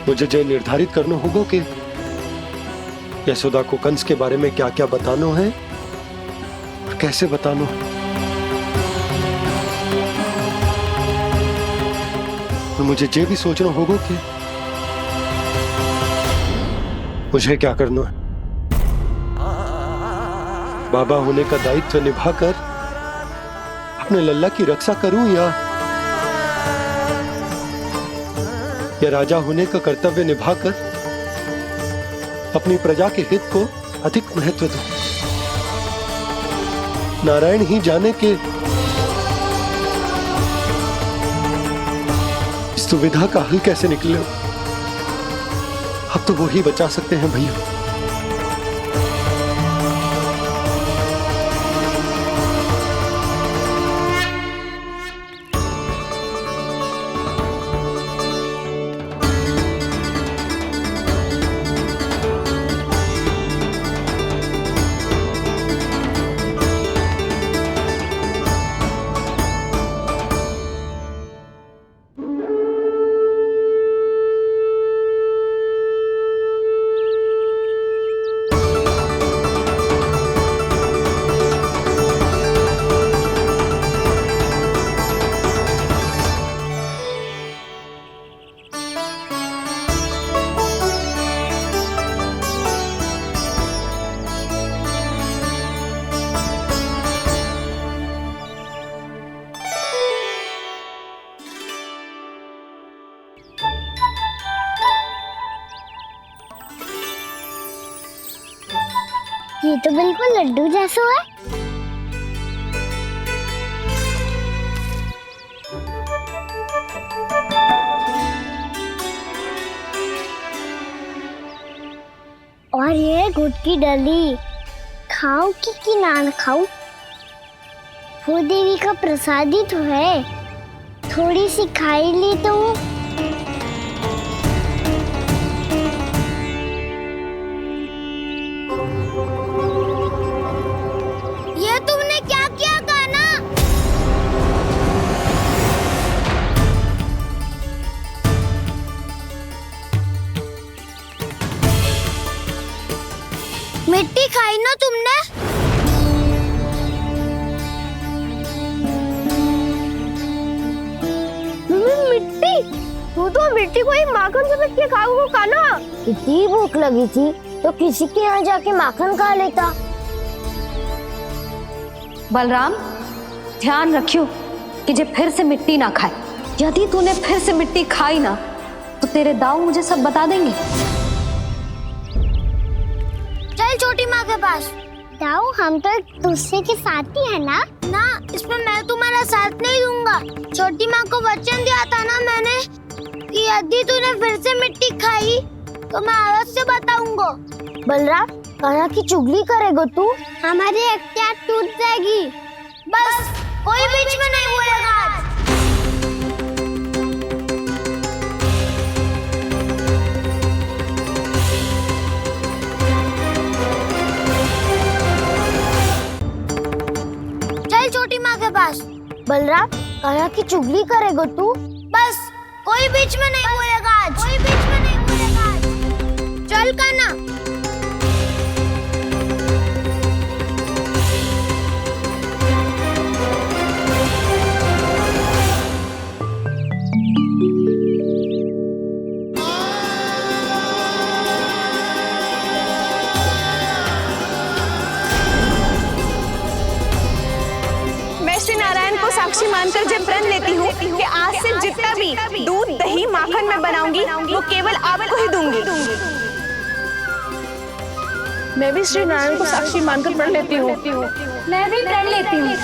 मुझे जो निर्धारित करना होगा कि यशोदा को कंस के बारे में क्या क्या बताना है और कैसे बताना है। और मुझे ये भी सोचना होगा कि मुझे क्या करना है? बाबा होने का दायित्व निभाकर अपने लल्ला की रक्षा करूं या राजा होने का कर्तव्य निभाकर अपनी प्रजा के हित को अधिक महत्व दूं? नारायण ही जाने के इस दुविधा का हल कैसे निकले। अब तो वो ही बचा सकते हैं भैया। ये तो बिल्कुल लड्डू जैसा है। और ये गुड़ की डली खाऊं कि ना खाऊं? वो देवी का प्रसाद ही तो है, थोड़ी सी खाई ली तो। ये तुमने क्या किया कान्हा? मिट्टी खाई ना तुमने? मिट्टी? तू तो मिट्टी को ही माखन से मिट्टी खाओगे कान्हा। इतनी भूख लगी थी तो किसी के यहाँ जाके माखन खा लेता। बलराम, ध्यान रखियो कि जे फिर से मिट्टी ना खाए। यदि तूने फिर से मिट्टी खाई ना तो तेरे दाऊ मुझे सब बता देंगे। चल छोटी माँ के पास। दाऊ, हम तो एक दूसरे के साथी है ना? ना, इसमें मैं तुम्हारा साथ नहीं दूंगा। छोटी माँ को वचन दिया था ना मैंने कि यदि तूने फिर से मिट्टी खाई तो मैं आवाज से बताऊंगा। बलराम, कान्हा की चुगली करेगा तू? हमारी अख्तियार टूट जाएगी। बस कोई बीच में नहीं बोलेगा आज। चल छोटी माँ के पास। बलराम, कान्हा की चुगली करेगा तू? बस कोई बीच में नहीं बोलेगा आज। कोई बीच में नहीं बोलेगा आज। चल कान्हा। मैं श्री नारायण को साक्षी मानकर जब प्रण लेती हूँ कि आज से जितना भी दूध, दही, माखन मैं बनाऊंगी वो केवल आपको ही दूंगी। मैं भी श्री नारायण को साक्षी मानकर प्रण लेती हूँ। मैं भी प्रण लेती हूँ।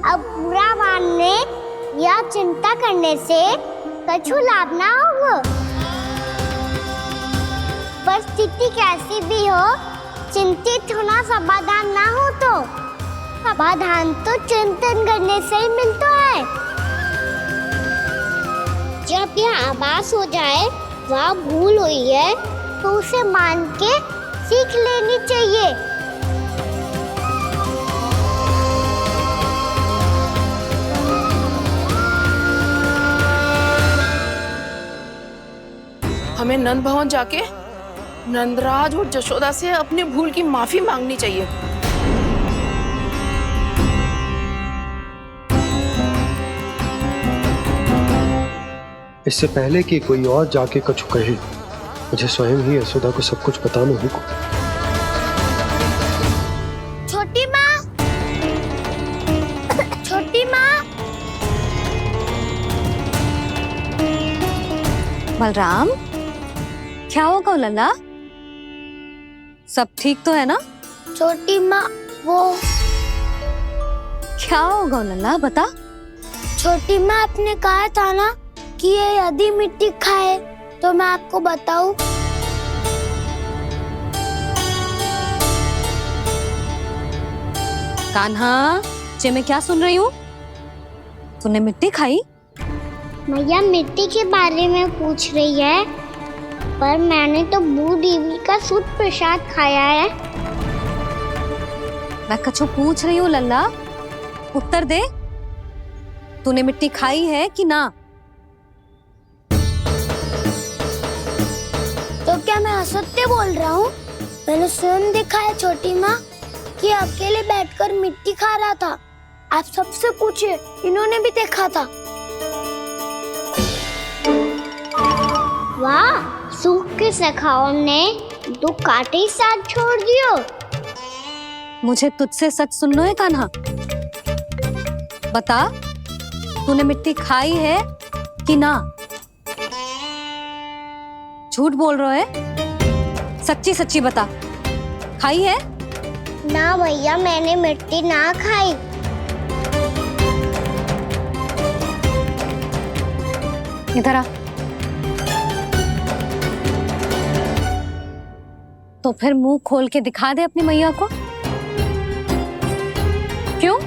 अब बुरा मानने या चिंता करने से कछु लाभ ना होगा। परिस्थिति कैसी भी हो, चिंतित होना समाधान ना हो तो समाधान तो चिंतन करने से ही मिलता है। जब यह आभास हो जाए वह भूल हुई है तो उसे मान के सीख लेनी चाहिए। हमें नंद भवन जाके नंदराज और जशोदा से अपनी भूल की माफी मांगनी चाहिए। इससे पहले कि कोई और जाके कछु कहे, मुझे स्वयं ही यशोदा को सब कुछ बताना होगा। छोटी माँ, छोटी माँ। बलराम, क्या होगा लल्ला? सब ठीक तो है ना? छोटी माँ, वो क्या होगा लल्ला, बता। छोटी माँ, आपने कहा था ना कि ये यदि मिट्टी खाए तो मैं आपको बताऊं। कान्हा, जे मैं क्या सुन रही हूँ? तूने मिट्टी खाई? मैया मिट्टी के बारे में पूछ रही है, पर मैंने तो भू देवी का शुद्ध प्रसाद खाया है। मैं कछु पूछ रही हूँ लल्ला, उत्तर दे। तूने मिट्टी खाई है कि ना? तो क्या मैं असत्य बोल रहा हूँ? मैंने स्वयं देखा है छोटी माँ कि अकेले बैठकर मिट्टी खा रहा था। आप सबसे पूछिए, इन्होंने भी देखा था। वाह, सूख के सखाओ ने दो कांटे ही साथ छोड़ दियो। मुझे तुझसे सच सुनना है कान्हा। बता, तूने मिट्टी खाई है कि ना? झूठ बोल रहा है, सच्ची सच्ची बता, खाई है? ना भैया, मैंने मिट्टी ना खाई। इधर आ। तो फिर मुंह खोल के दिखा दे अपनी मैया को। क्यों?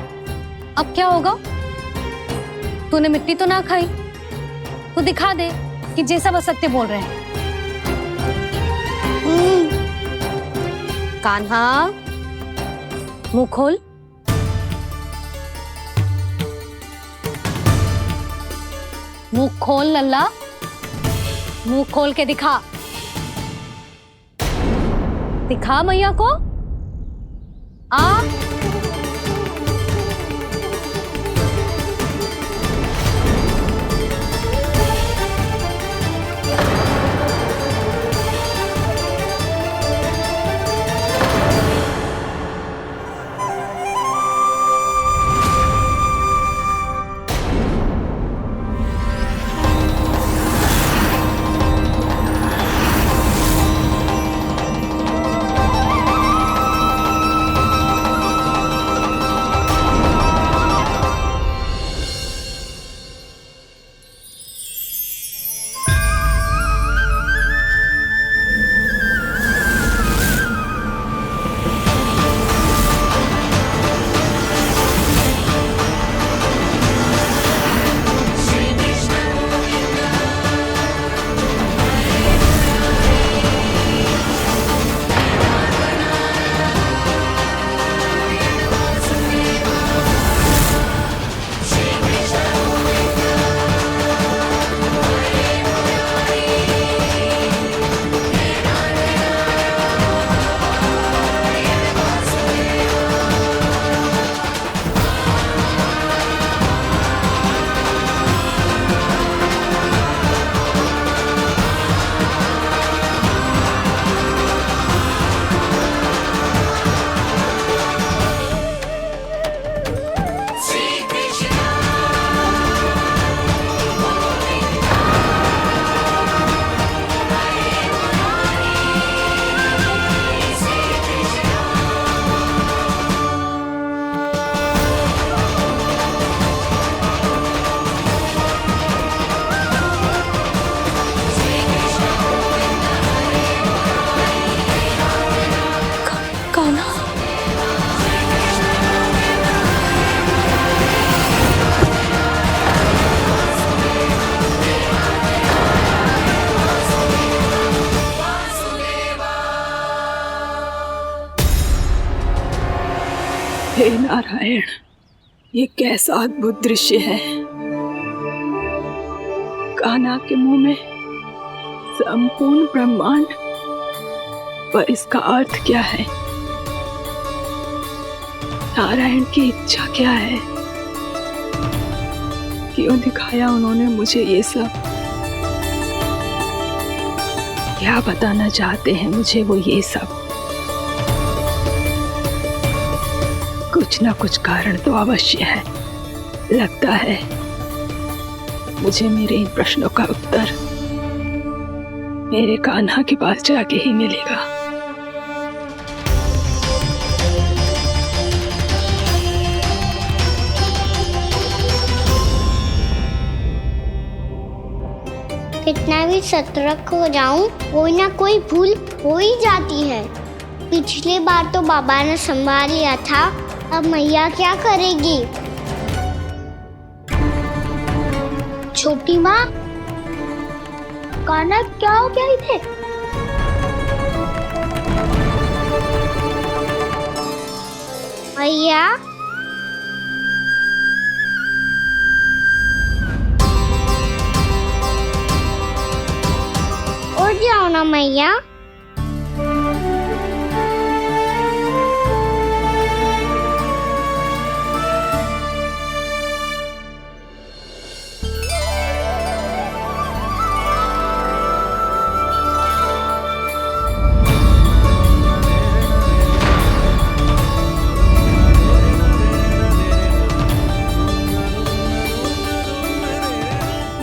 अब क्या होगा? तूने मिट्टी तो ना खाई, तो दिखा दे कि जैसा वो सत्य बोल रहे हैं। कान्हा, मुंह खोल। मुंह खोल लल्ला, मुंह खोल के दिखा। दिखा मैया को। आ हे नारायण, ये कैसा अद्भुत दृश्य है। कान्हा के मुंह में संपूर्ण ब्रह्मांड पर इसका अर्थ क्या है? नारायण की इच्छा क्या है? क्यों दिखाया उन्होंने मुझे ये सब? क्या बताना चाहते हैं मुझे वो ये सब? कुछ ना कुछ कारण तो अवश्य है। लगता है मुझे मेरे इन प्रश्नों का उत्तर मेरे कान्हा के पास जाके ही मिलेगा। कितना भी सतर्क हो जाऊं, कोई ना कोई भूल हो ही जाती है। पिछली बार तो बाबा ने संभाल लिया था, अब मैया क्या करेगी? छोटी माँ, कान्हा क्या हो गया इधर? मैया, उठ जाओ ना मैया।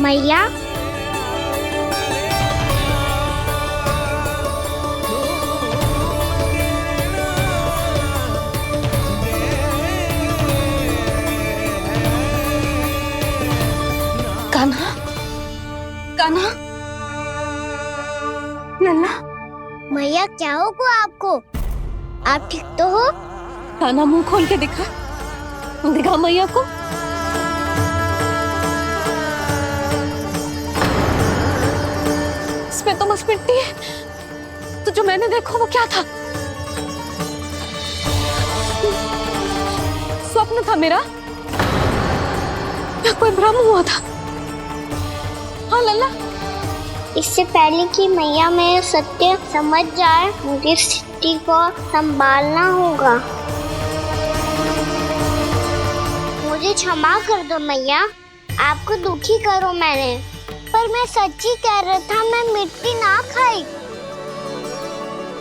मैया, कान्हा, कान्हा, लल्ला। मैया क्या होगा आपको? आप ठीक तो हो? कान्हा मुंह खोल के दिखा, दिखा मैया को। इसमें तो बस मिट्टी है, तो जो मैंने देखा वो क्या था? स्वप्न था मेरा या कोई भ्रम हुआ था? हाँ लल्ला, इससे पहले कि मैया मेरे सत्य समझ जाए, मुझे स्थिति को संभालना होगा। मुझे क्षमा कर दो मैया, आपको दुखी करो मैंने, पर मैं सच्ची कह रहा था। मैं मिट्टी ना खाई,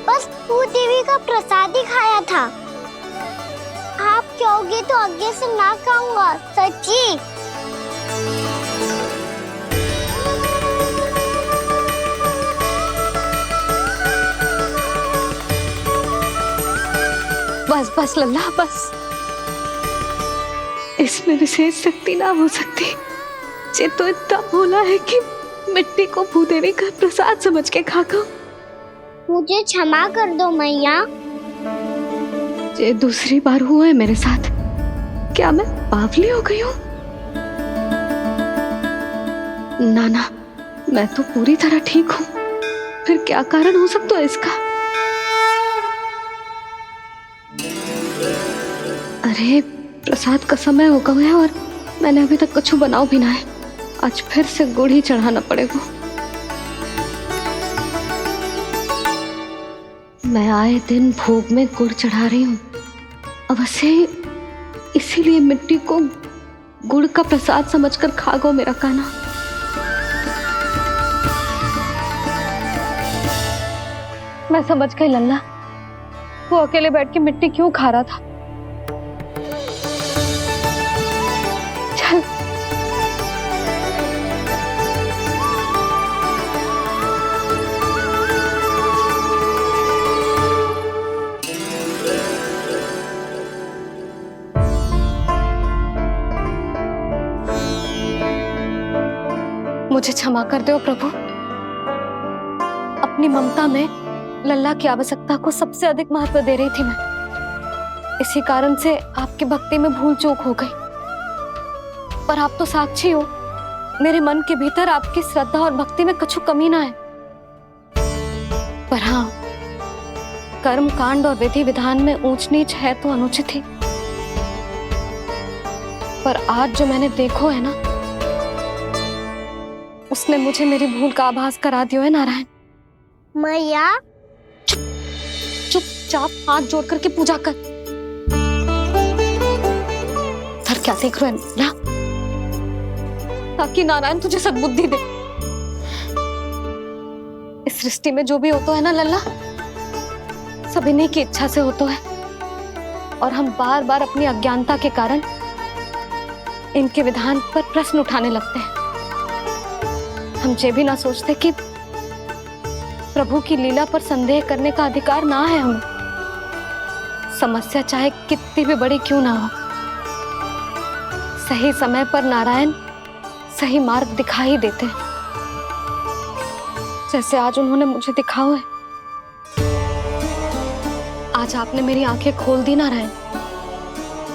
बस तू देवी का प्रसाद ही खाया था। आप कहोगे तो आगे से ना खाऊंगा, सच्ची। बस बस लल्ला, बस। इसमें विशेष शक्ति ना हो सकती। ये तो इतना भोला है कि मिट्टी को भूदेवी का प्रसाद समझ के खागा। मुझे क्षमा कर दो मैया। ये दूसरी बार हुआ है मेरे साथ। क्या मैं बावली हो गई हूँ? ना ना, मैं तो पूरी तरह ठीक हूँ। फिर क्या कारण हो सकता है इसका? अरे प्रसाद का समय हो गया है और मैंने अभी तक कुछ बनाओ भी ना है। आज फिर से गुड़ ही चढ़ाना पड़ेगा। मैं आए दिन भोग में गुड़ चढ़ा रही हूँ, अवश्य इसीलिए मिट्टी को गुड़ का प्रसाद समझकर खा गो मेरा कान्हा। मैं समझ गई लल्ला, वो अकेले बैठ के मिट्टी क्यों खा रहा था। चल मुझे क्षमा कर दो प्रभु। अपनी ममता में लल्ला की आवश्यकता को सबसे अधिक महत्व दे रही थी मैं। इसी कारण से आपकी भक्ति में भूल चूक हो गई। पर आप तो साक्षी हो, मेरे मन के भीतर आपकी श्रद्धा और भक्ति में कुछ कमी ना है। पर हाँ, कर्म कांड और विधि विधान में ऊंच नीच है तो अनुचित ही। पर आज जो मैंने देखो है ना, उसने मुझे मेरी भूल का आभास करा दिया है नारायण। मैया, चुपचाप हाथ जोड़ करके पूजा कर। सर क्या देख रहे हैं ना, ताकि नारायण तुझे सद्बुद्धि दे। इस सृष्टि में जो भी होता है ना लल्ला, सब इन्हीं की इच्छा से होता है, और हम बार बार अपनी अज्ञानता के कारण इनके विधान पर प्रश्न उठाने लगते हैं। हम ये भी ना सोचते कि प्रभु की लीला पर संदेह करने का अधिकार ना है हमें। समस्या चाहे कितनी भी बड़ी क्यों ना हो, सही समय पर नारायण सही मार्ग दिखा ही देते हैं, जैसे आज उन्होंने मुझे दिखाओ है। आज आपने मेरी आंखें खोल दी नारायण।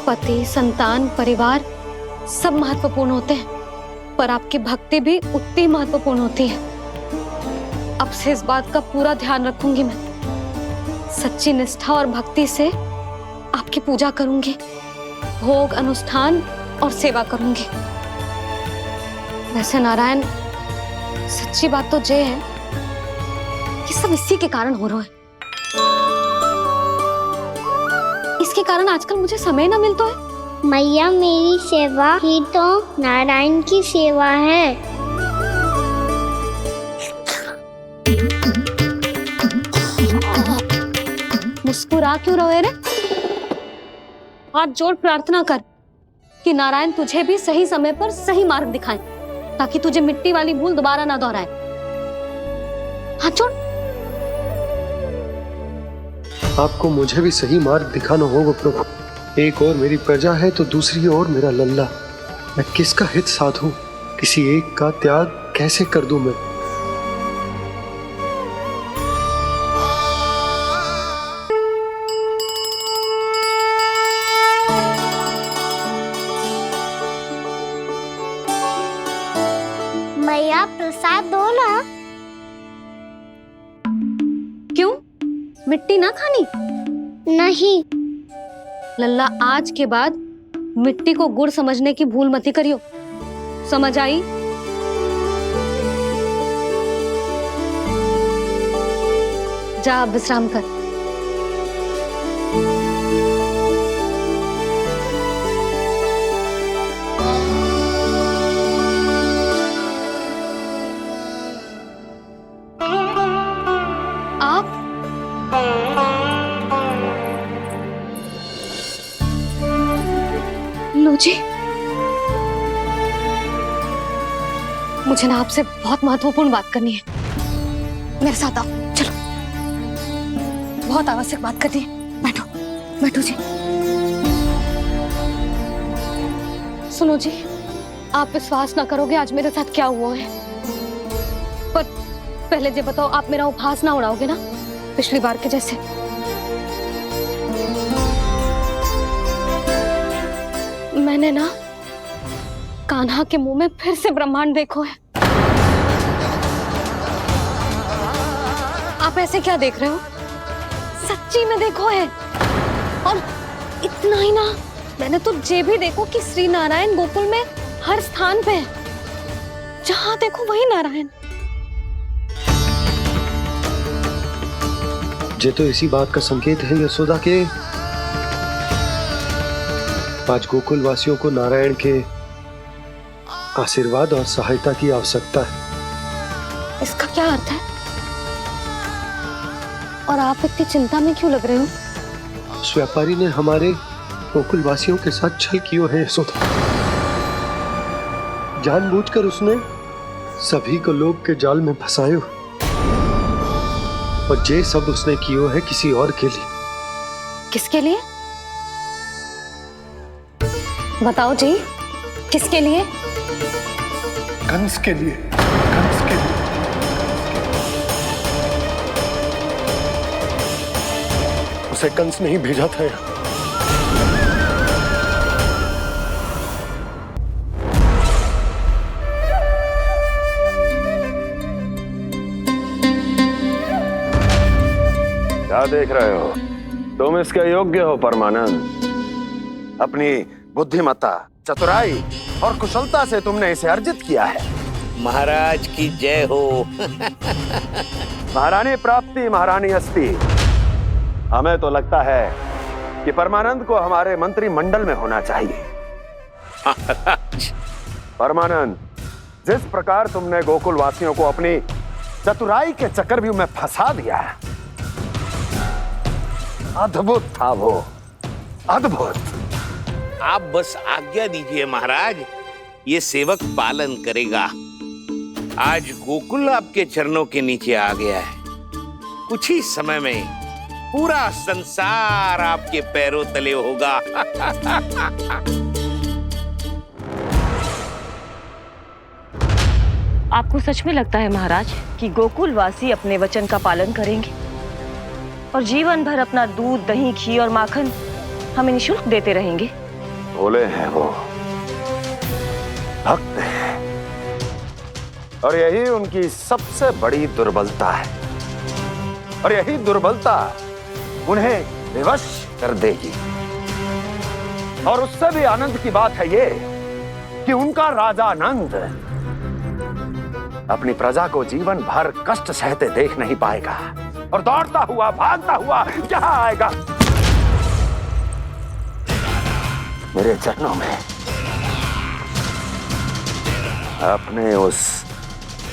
पति, संतान, परिवार सब महत्वपूर्ण होते हैं, पर आपकी भक्ति भी उतनी महत्वपूर्ण होती है। अब से इस बात का पूरा ध्यान रखूंगी मैं। सच्ची निष्ठा और भक्ति से आपकी पूजा करूंगी, भोग, अनुष्ठान और सेवा करूंगी। वैसे नारायण, सच्ची बात तो ये है कि सब इसी के कारण हो रहा है। इसके कारण आजकल मुझे समय ना मिलता है। मैया, मेरी सेवा ही तो नारायण की सेवा है। मुस्कुरा क्यों रहे रे? हाथ जोड़ प्रार्थना कर कि नारायण तुझे भी सही समय पर सही मार्ग दिखाएं, ताकि तुझे मिट्टी वाली भूल दोबारा ना दोहराए। हाथ जोड़। आपको मुझे भी सही मार्ग दिखाना होगा प्रभु। एक और मेरी प्रजा है तो दूसरी ओर मेरा लल्ला। मैं किसका हित साधूं? किसी एक का त्याग कैसे कर दूं मैं? मैया, प्रसाद दो ना। क्यों? मिट्टी ना खानी? नहीं। लल्ला, आज के बाद मिट्टी को गुड़ समझने की भूल मत करियो। समझ आई? जा विश्राम कर। आप लो जी, मुझे ना आपसे बहुत महत्वपूर्ण बात करनी है। मेरे साथ आओ, चलो। बहुत आवश्यक बात करनी है। बैठो, बैठो जी। सुनो जी, आप विश्वास ना करोगे आज मेरे साथ क्या हुआ है। पर पहले ये बताओ, आप मेरा उपहास ना उड़ाओगे ना, पिछली बार के जैसे? मैंने ना कान्हा के मुंह में फिर से ब्रह्मांड देखो है। आप ऐसे क्या देख रहे हो? सच्ची में देखो है। और इतना ही ना, मैंने तो ये भी देखो कि श्री नारायण गोकुल में हर स्थान पे है। जहां देखो वही नारायण। ये तो इसी बात का संकेत है यशोदा के आज गोकुल वासियों को नारायण के आशीर्वाद और सहायता की आवश्यकता है। इसका क्या अर्थ है? और आप इतनी चिंता में क्यों लग रहे हो? उस व्यापारी ने हमारे गोकुल वासियों के साथ छल किया है यशोदा। जानबूझकर उसने सभी को लोभ के जाल में फंसायो, और ये सब उसने किया है किसी और के लिए। किसके लिए? बताओ जी, किसके लिए? कंस के लिए। कंस के लिए। उसे कंस नहीं भेजा था यहाँ। क्या देख रहे हो? तुम इसके योग्य हो परमानंद। अपनी बुद्धिमत्ता, चतुराई और कुशलता से तुमने इसे अर्जित किया है। महाराज की जय हो। महारानी प्राप्ति महारानी हस्ती। हमें तो लगता है कि परमानंद को हमारे मंत्रिमंडल में होना चाहिए। परमानंद, जिस प्रकार तुमने गोकुल वासियों को अपनी चतुराई के चक्रव्यूह में फंसा दिया, अद्भुत था वो, अद्भुत। आप बस आज्ञा दीजिए महाराज, ये सेवक पालन करेगा। आज गोकुल आपके चरणों के नीचे आ गया है। कुछ ही समय में पूरा संसार आपके पैरों तले होगा। आपको सच में लगता है महाराज कि गोकुलवासी अपने वचन का पालन करेंगे और जीवन भर अपना दूध, दही, घी और माखन हमें निःशुल्क देते रहेंगे? भोले हैं वो, भक्त हैं, और यही उनकी सबसे बड़ी दुर्बलता है। और यही दुर्बलता उन्हें विवश कर देगी। और उससे भी आनंद की बात है ये कि उनका राजा नंद अपनी प्रजा को जीवन भर कष्ट सहते देख नहीं पाएगा और दौड़ता हुआ, भागता हुआ यहां आएगा मेरे चरणों में, अपने उस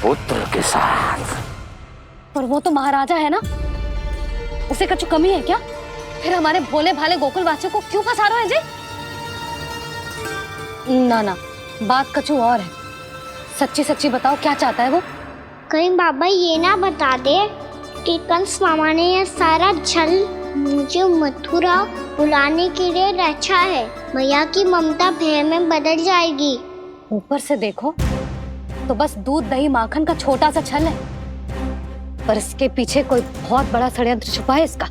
पुत्र के साथ। पर वो तो महाराजा है ना, उसे कुछ कमी है क्या? फिर हमारे भोले भाले गोकुल वासियों को क्यों फंसा रहे हैं जी? ना ना, बात कछु और है। सच्ची सच्ची बताओ, क्या चाहता है वो? कहीं बाबा ये ना बता दे कि कंस मामा ने यह सारा छल मुझे मथुरा बुलाने के लिए रचा है। मैया की ममता भय में बदल जाएगी। ऊपर से देखो तो बस दूध, दही, माखन का छोटा सा छल है, पर इसके पीछे कोई बहुत बड़ा षड्यंत्र छुपा है इसका।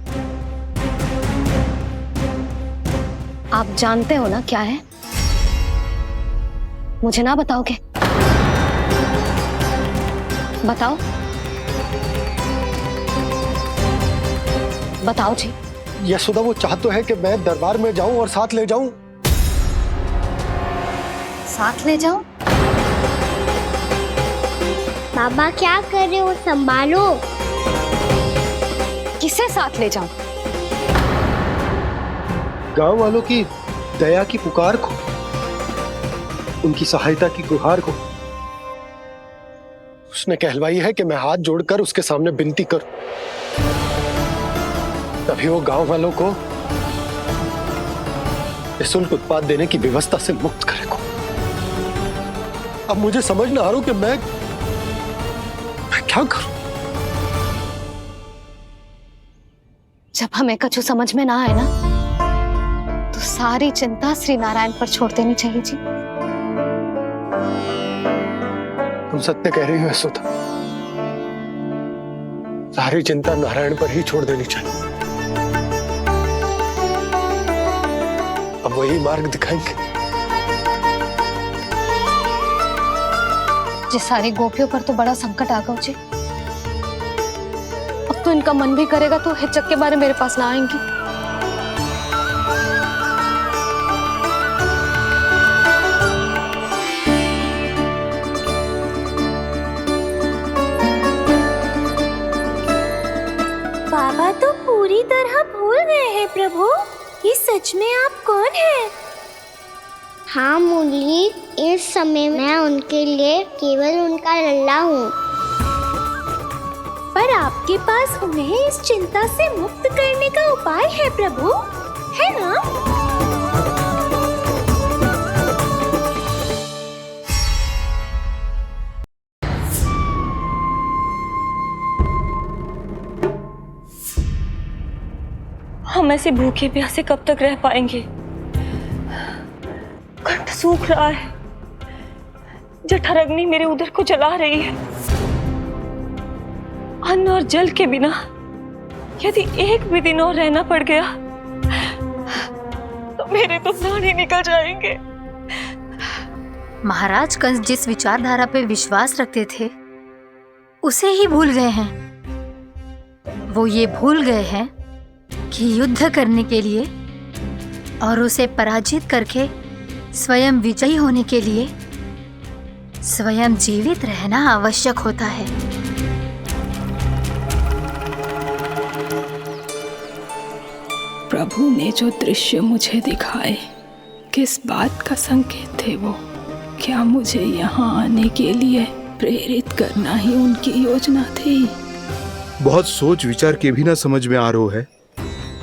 आप जानते हो ना क्या है? मुझे ना बताओगे? बताओ बताओ जी। यशोदा, वो चाह तो है कि मैं दरबार में जाऊं और साथ ले जाऊं। साथ ले जाऊं? बाबा क्या कर रहे हो, संभालो। किसे साथ ले जाऊं? गांव वालों की दया की पुकार को, उनकी सहायता की गुहार को। उसने कहलवाई है कि मैं हाथ जोड़कर उसके सामने विनती करूं, तभी वो गांव वालों को निःशुल्क उत्पाद देने की व्यवस्था से मुक्त करेगा। अब मुझे समझ ना आ रहा कि मैं क्या करूं। जब हमें कछु समझ में ना आए ना, तो सारी चिंता श्री नारायण पर छोड़ देनी चाहिए जी। तुम सत्य कह रही हो यशोदा, सारी चिंता नारायण पर ही छोड़ देनी चाहिए। अब वही मार्ग दिखाएंगे। जिस सारी गोपियों पर तो बड़ा संकट आ गया जी। अब तो इनका मन भी करेगा तो हिचक के बारे मेरे पास ना आएंगी। बाबा तो पूरी तरह भूल गए हैं प्रभु, ये सच में आप कौन हैं? हाँ मुरली, इस समय मैं उनके लिए केवल उनका लल्ला हूँ। पर आपके पास उन्हें इस चिंता से मुक्त करने का उपाय है प्रभु, है ना? हम ऐसे भूखे प्यासे कब तक रह पाएंगे? कंठ सूख रहा है, जठराग्नि मेरे उदर को जला रही है। अन्न और जल के बिना यदि एक भी दिन और रहना पड़ गया तो मेरे तो प्राण ही निकल जाएंगे। महाराज कंस जिस विचारधारा पे विश्वास रखते थे उसे ही भूल गए हैं। वो ये भूल गए हैं कि युद्ध करने के लिए और उसे पराजित करके स्वयं विजयी होने के लिए स्वयं जीवित रहना आवश्यक होता है। प्रभु ने जो दृश्य मुझे दिखाए किस बात का संकेत थे वो? क्या मुझे यहाँ आने के लिए प्रेरित करना ही उनकी योजना थी? बहुत सोच विचार के भी ना समझ में आ रहा है।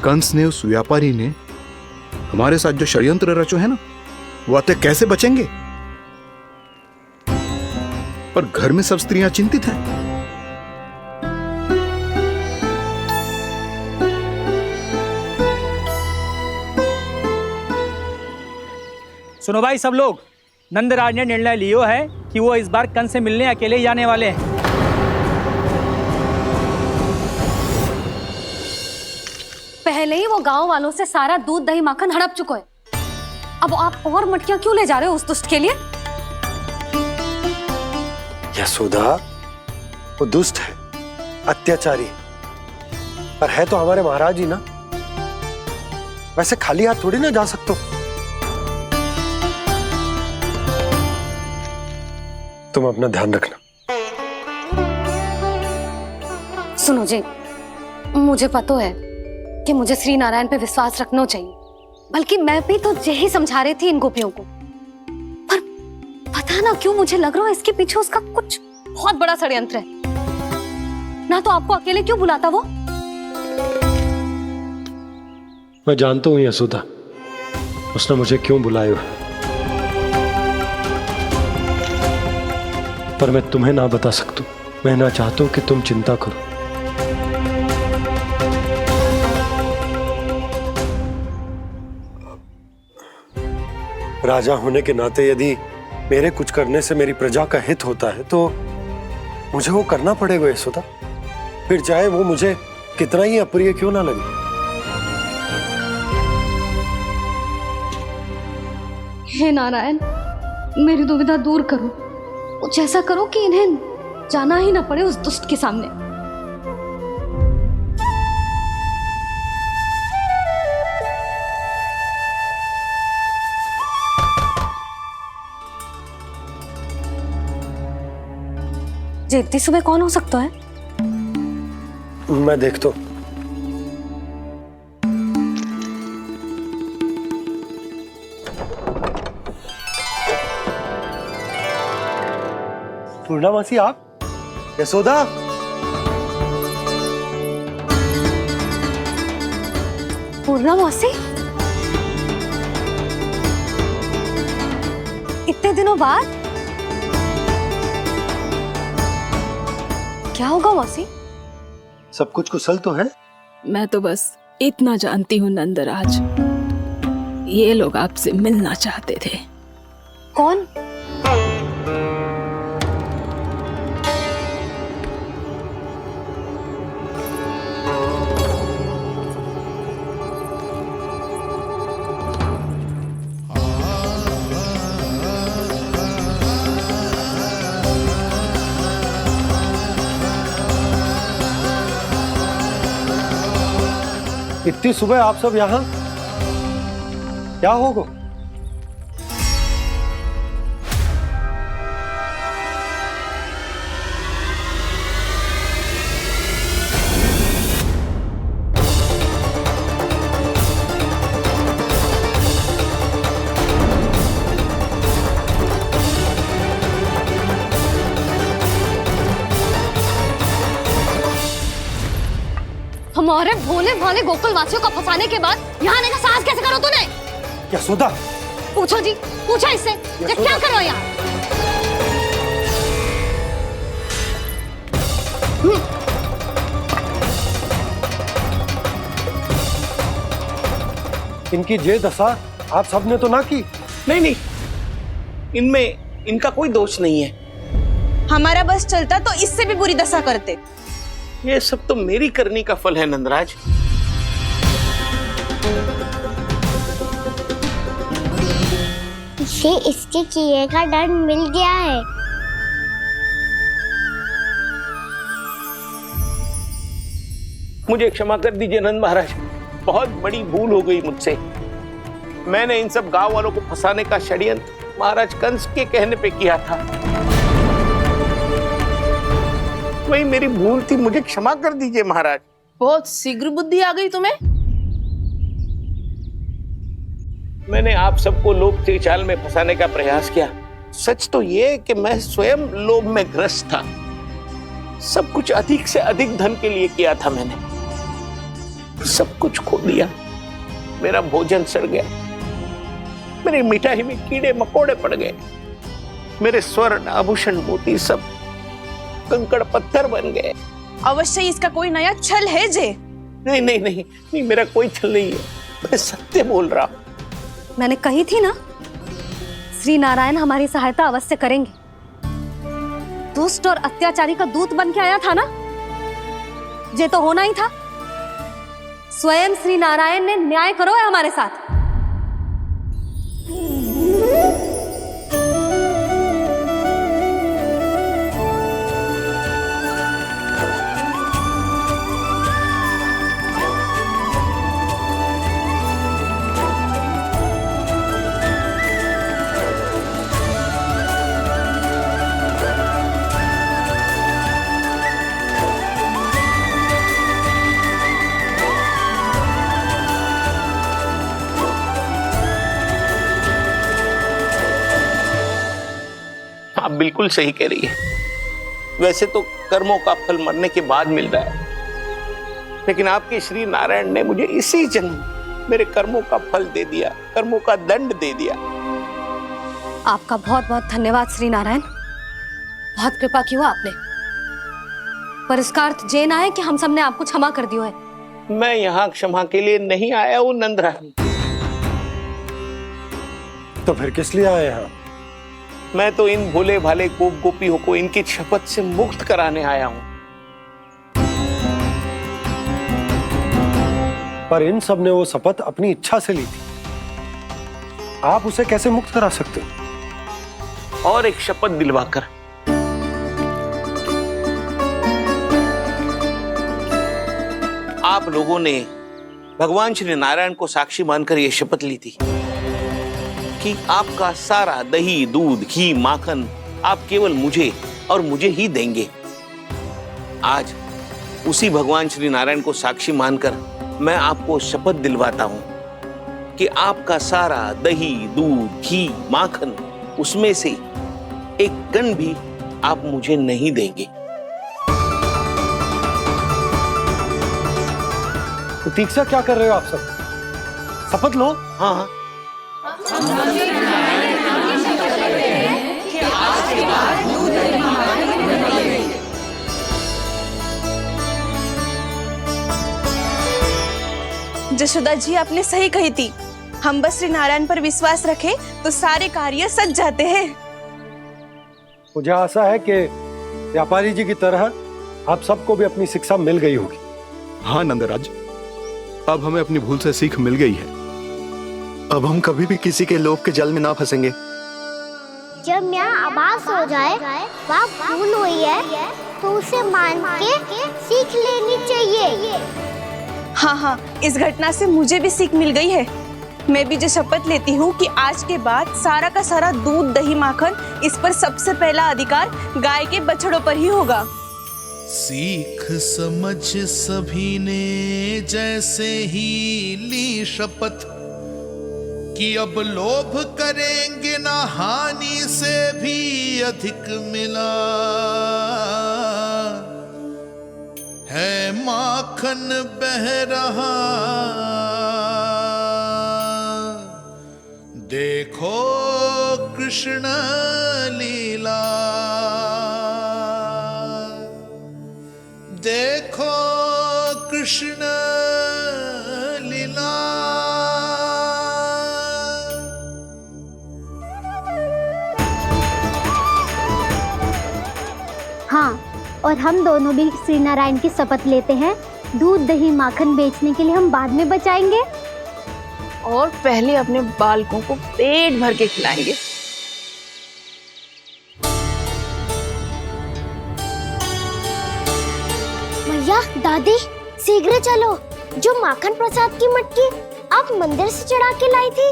कंस ने, उस व्यापारी ने हमारे साथ जो षड्यंत्र रचो है ना, वो आते कैसे बचेंगे? पर घर में सब स्त्रियां चिंतित हैं। सुनो भाई सब लोग, नंदराज ने निर्णय लियो है कि वो इस बार कंस से मिलने अकेले ही जाने वाले हैं। पहले ही वो गांव वालों से सारा दूध दही माखन हड़प चुका है। अब आप और मटकियां क्यों ले जा रहे हो उस दुष्ट के लिए? यशोदा, वो दुष्ट है, अत्याचारी, पर है तो हमारे महाराज ही ना। वैसे खाली हाथ थोड़ी ना जा सकते हो। तुम अपना ध्यान रखना। सुनो जी, मुझे पता है कि मुझे श्री नारायण पे विश्वास रखना चाहिए, बल्कि मैं भी तो यही समझा रही थी इन गोपियों को। पर पता ना क्यों मुझे लग रहा है इसके पीछे उसका कुछ बहुत बड़ा षड्यंत्र है। ना तो आपको अकेले क्यों बुलाता वो? मैं जानता हूं यशोदा, उसने मुझे क्यों बुलाया है, पर मैं तुम्हें ना बता सकता। मैं ना चाहता हूं कि तुम चिंता करो। राजा होने के नाते यदि मेरे कुछ करने से मेरी प्रजा का हित होता है तो मुझे वो करना पड़ेगा यशोदा, फिर चाहे वो मुझे कितना ही अप्रिय क्यों ना लगे। हे नारायण, मेरी दुविधा दूर करो। कुछ ऐसा करो कि इन्हें जाना ही ना पड़े उस दुष्ट के सामने। जी इतनी सुबह कौन हो सकता है? मैं देखता हूं। पूर्णामासी, आप? यशोदा, पूर्णामासी, इतने दिनों बाद? क्या होगा मौसी? सब कुछ कुशल तो है? मैं तो बस इतना जानती हूँ नंदराज, ये लोग आपसे मिलना चाहते थे। कौन? इतनी सुबह आप सब यहाँ? क्या होगा? हमारे भोले भाले गोकुल वासियों को फंसाने के बाद यहाँ आने का साहस कैसे करो तूने? यशोदा, पूछो जी, पूछो इससे, ये क्या करो यहाँ? इनकी ये दशा आप सबने तो ना की? नहीं नहीं, इनमें इनका कोई दोष नहीं है। हमारा बस चलता तो इससे भी बुरी दशा करते। ये सब तो मेरी करनी का फल है नंदराज। इसे इसके किए का दंड मिल गया है। मुझे क्षमा कर दीजिए नंद महाराज, बहुत बड़ी भूल हो गई मुझसे। मैंने इन सब गांव वालों को फंसाने का षड्यंत्र महाराज कंस के कहने पे किया था। वही मेरी भूल थी, मुझे क्षमा कर दीजिए महाराज। बहुत शीघ्र बुद्धि आ गई तुम्हें। मैंने आप सबको लोभ के जाल में फंसाने का प्रयास किया। सच तो ये कि मैं स्वयं लोभ में ग्रस्त था। सब कुछ अधिक से अधिक धन के लिए किया था मैंने। सब कुछ खो दिया। मेरा भोजन सड़ गया, मेरी मिठाई में कीड़े मकोड़े पड़ गए, मेरे स्वर्ण आभूषण मोती सब कंकड़ पत्थर बन गए। अवश्य इसका कोई नया छल है जे। नहीं नहीं नहीं नहीं, मेरा कोई छल नहीं है, मैं सत्य बोल रहा हूं। मैंने कही थी ना, श्री नारायण हमारी सहायता अवश्य करेंगे। दुष्ट और अत्याचारी का दूत बन के आया था ना, ये तो होना ही था। स्वयं श्री नारायण ने न्याय करो है हमारे साथ। आप बिल्कुल सही कह रही है। वैसे तो कर्मों का फल मरने के बाद मिल रहा है, लेकिन आपके श्री नारायण ने मुझे इसी जन्म मेरे कर्मों का फल दे दिया, कर्मों का दंड दे दिया। आपका बहुत बहुत धन्यवाद श्री नारायण, बहुत कृपा की हो आपने। पर इसका अर्थ ये ना है कि हम सबने आपको क्षमा कर दियो है। मैं यहाँ क्षमा के लिए नहीं आया हूँ नंदरानी। तो फिर किस लिए आए हैं? मैं तो इन भोले भाले गोप गोपियों को इनकी शपथ से मुक्त कराने आया हूं। पर इन सब ने वो शपथ अपनी इच्छा से ली थी, आप उसे कैसे मुक्त करा सकते? और एक शपथ दिलवाकर। आप लोगों ने भगवान श्री नारायण को साक्षी मानकर यह शपथ ली थी कि आपका सारा दही, दूध, घी, माखन आप केवल मुझे और मुझे ही देंगे। आज उसी भगवान श्री नारायण को साक्षी मानकर मैं आपको शपथ दिलवाता हूं कि आपका सारा दही, दूध, घी, माखन उसमें से एक कण भी आप मुझे नहीं देंगे। तो तीक्षा क्या कर रहे हो आप सब? शपथ लो। हाँ जशोदा जी, आपने सही कही थी। हम बस श्री नारायण पर विश्वास रखें तो सारे कार्य सज जाते हैं। मुझे आशा है कि व्यापारी जी की तरह आप सबको भी अपनी शिक्षा मिल गई होगी। हाँ नंदराज, अब हमें अपनी भूल से सीख मिल गई है। अब हम कभी भी किसी के लोभ के जल में ना फंसेंगे। जब यहाँ आभास हो जाए वहाँ भूल हुई है तो उसे मान के सीख लेनी चाहिए। हाँ हाँ, इस घटना से मुझे भी सीख मिल गई है। मैं भी जो शपथ लेती हूँ कि आज के बाद सारा का सारा दूध, दही, माखन इस पर सबसे पहला अधिकार गाय के बछड़ों पर ही होगा। सीख समझ सभी ने जैसे ही ली शपथ कि अब लोभ करेंगे ना हानि से भी अधिक मिला है, माखन बह रहा देखो कृष्ण लीला, देखो कृष्ण लीला। हाँ, और हम दोनों भी श्री नारायण की शपथ लेते हैं, दूध, दही, माखन बेचने के लिए हम बाद में बचाएंगे और पहले अपने बालकों को पेट भर के खिलाएंगे। मैया, दादी, शीघ्र चलो। जो माखन प्रसाद की मटकी आप मंदिर से चढ़ा के लाई थी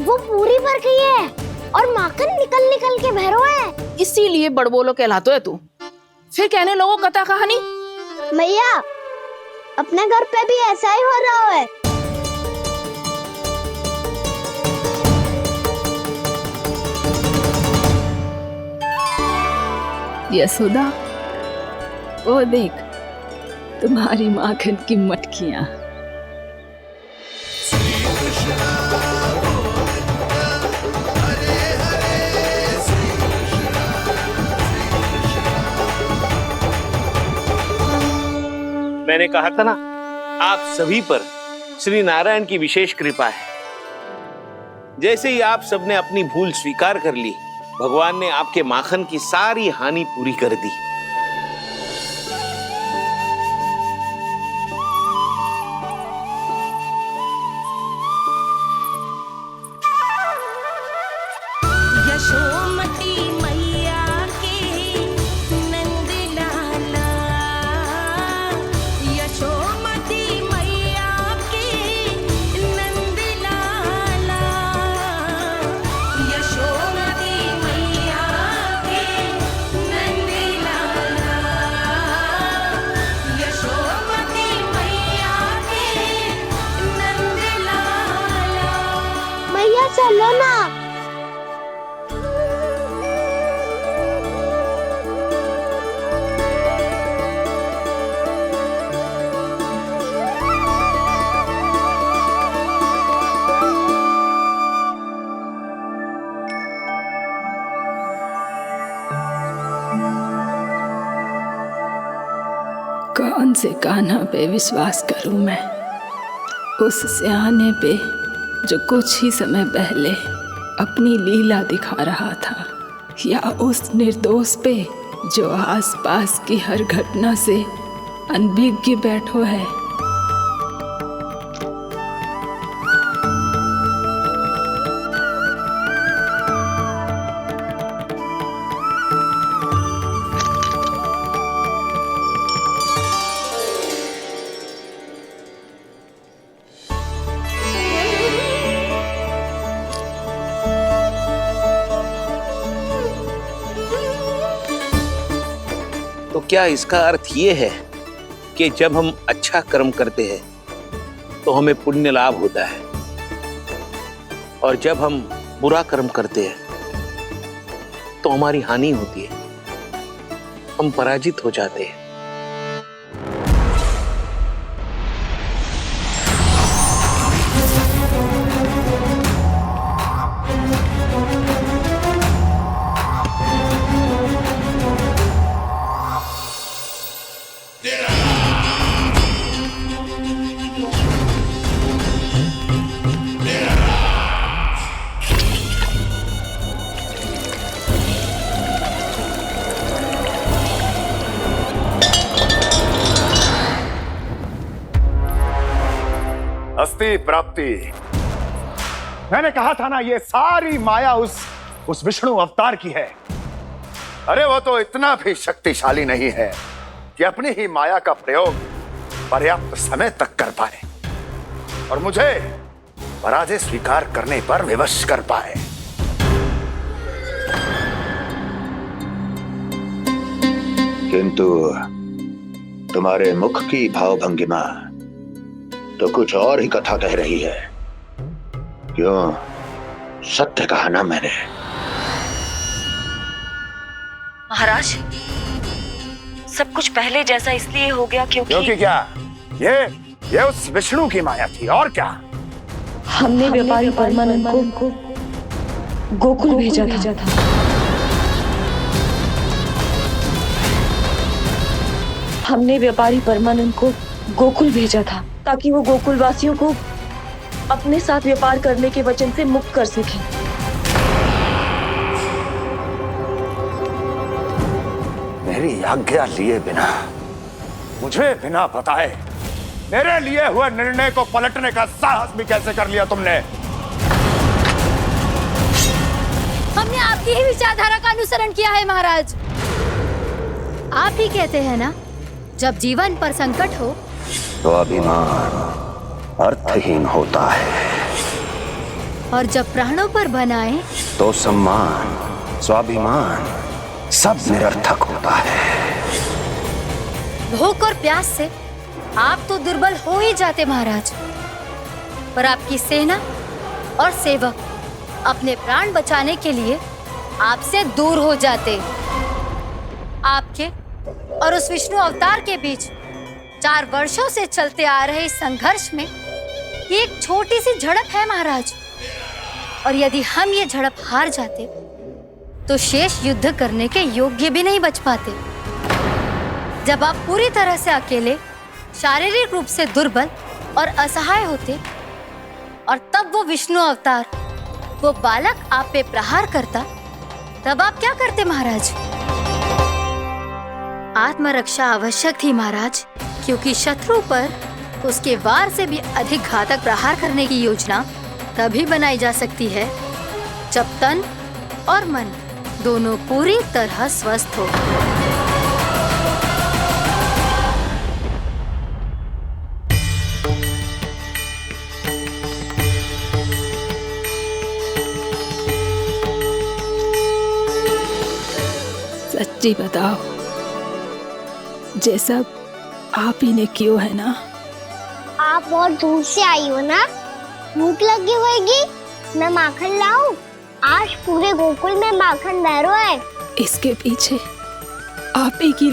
वो पूरी भर गई है और माखन निकल निकल के बह रहा है। इसीलिए बड़बोलो कहलाते है तू। फिर कहने लोगों कथा कहानी। मैया, अपने घर पे भी ऐसा ही हो रहा है। यशोदा, वो देख तुम्हारी माखन की मटकियां। मैंने कहा था ना, आप सभी पर श्री नारायण की विशेष कृपा है। जैसे ही आप सबने अपनी भूल स्वीकार कर ली, भगवान ने आपके माखन की सारी हानि पूरी कर दी। यशोमती मैया के नंद लाला, यशोमती मैया के नंद लाला, यशोमती मैया के नंद लाला, यशोमती मैया के नंद लाला। मैया चलो ना। कौन से कान्हा पे विश्वास करूं मैं? उस सियाने पे जो कुछ ही समय पहले अपनी लीला दिखा रहा था, या उस निर्दोष पे जो आसपास की हर घटना से अनभिज्ञ बैठो है? तो क्या इसका अर्थ ये है कि जब हम अच्छा कर्म करते हैं तो हमें पुण्य लाभ होता है, और जब हम बुरा कर्म करते हैं तो हमारी हानि होती है, हम पराजित हो जाते हैं? अस्ति प्राप्ति। मैंने कहा था ना, ये सारी माया उस विष्णु अवतार की है। अरे वो तो इतना भी शक्तिशाली नहीं है कि अपनी ही माया का प्रयोग पर्याप्त समय तक कर पाए और मुझे पराजय स्वीकार करने पर विवश कर पाए। किंतु तुम्हारे मुख की भावभंगिमा तो कुछ और ही कथा कह रही है। क्यों? सत्य कहा ना मैंने। महाराज, सब कुछ पहले जैसा इसलिए हो गया क्योंकि क्या? ये उस विष्णु की माया थी, और क्या? हमने व्यापारी परमानंद को गोकुल भेजा था। हमने व्यापारी परमानंद को गोकुल भेजा था ताकि वो गोकुल वासियों को अपने साथ व्यापार करने के वचन से मुक्त कर सके। मेरी आज्ञा लिए बिना, मुझे बिना बताए मेरे लिए हुए निर्णय को पलटने का साहस भी कैसे कर लिया तुमने? हमने आपकी ही विचारधारा का अनुसरण किया है महाराज। आप ही कहते हैं ना, जब जीवन पर संकट हो तो अभिमान अर्थहीन होता है, और जब प्राणों पर बनाए तो सम्मान स्वाभिमान सब निरर्थक होता है। भूख और प्यास से आप तो दुर्बल हो ही जाते महाराज, पर आपकी सेना और सेवक अपने प्राण बचाने के लिए आपसे दूर हो जाते। आपके और उस विष्णु अवतार के बीच 4 वर्षों से चलते आ रहे इस संघर्ष में ये एक छोटी सी झड़प है महाराज। और यदि हम ये झड़प हार जाते तो शेष युद्ध करने के योग्य भी नहीं बच पाते। जब आप पूरी तरह से अकेले, शारीरिक रूप से दुर्बल और असहाय होते और तब वो विष्णु अवतार, वो बालक आप पे प्रहार करता, तब आप क्या करते महाराज? आत्मरक्षा आवश्यक थी महाराज, क्योंकि शत्रु पर उसके वार से भी अधिक घातक प्रहार करने की योजना तभी बनाई जा सकती है जब तन और मन दोनों पूरी तरह स्वस्थ हो। सच्ची बताओ, ये सब आप ही ने क्यों है ना? आप बहुत दूर से आई हो ना, भूख लगी होगी। मैं माखन लाऊं? आज पूरे गोकुल में माखन बह रहा है। इसके पीछे आप ही की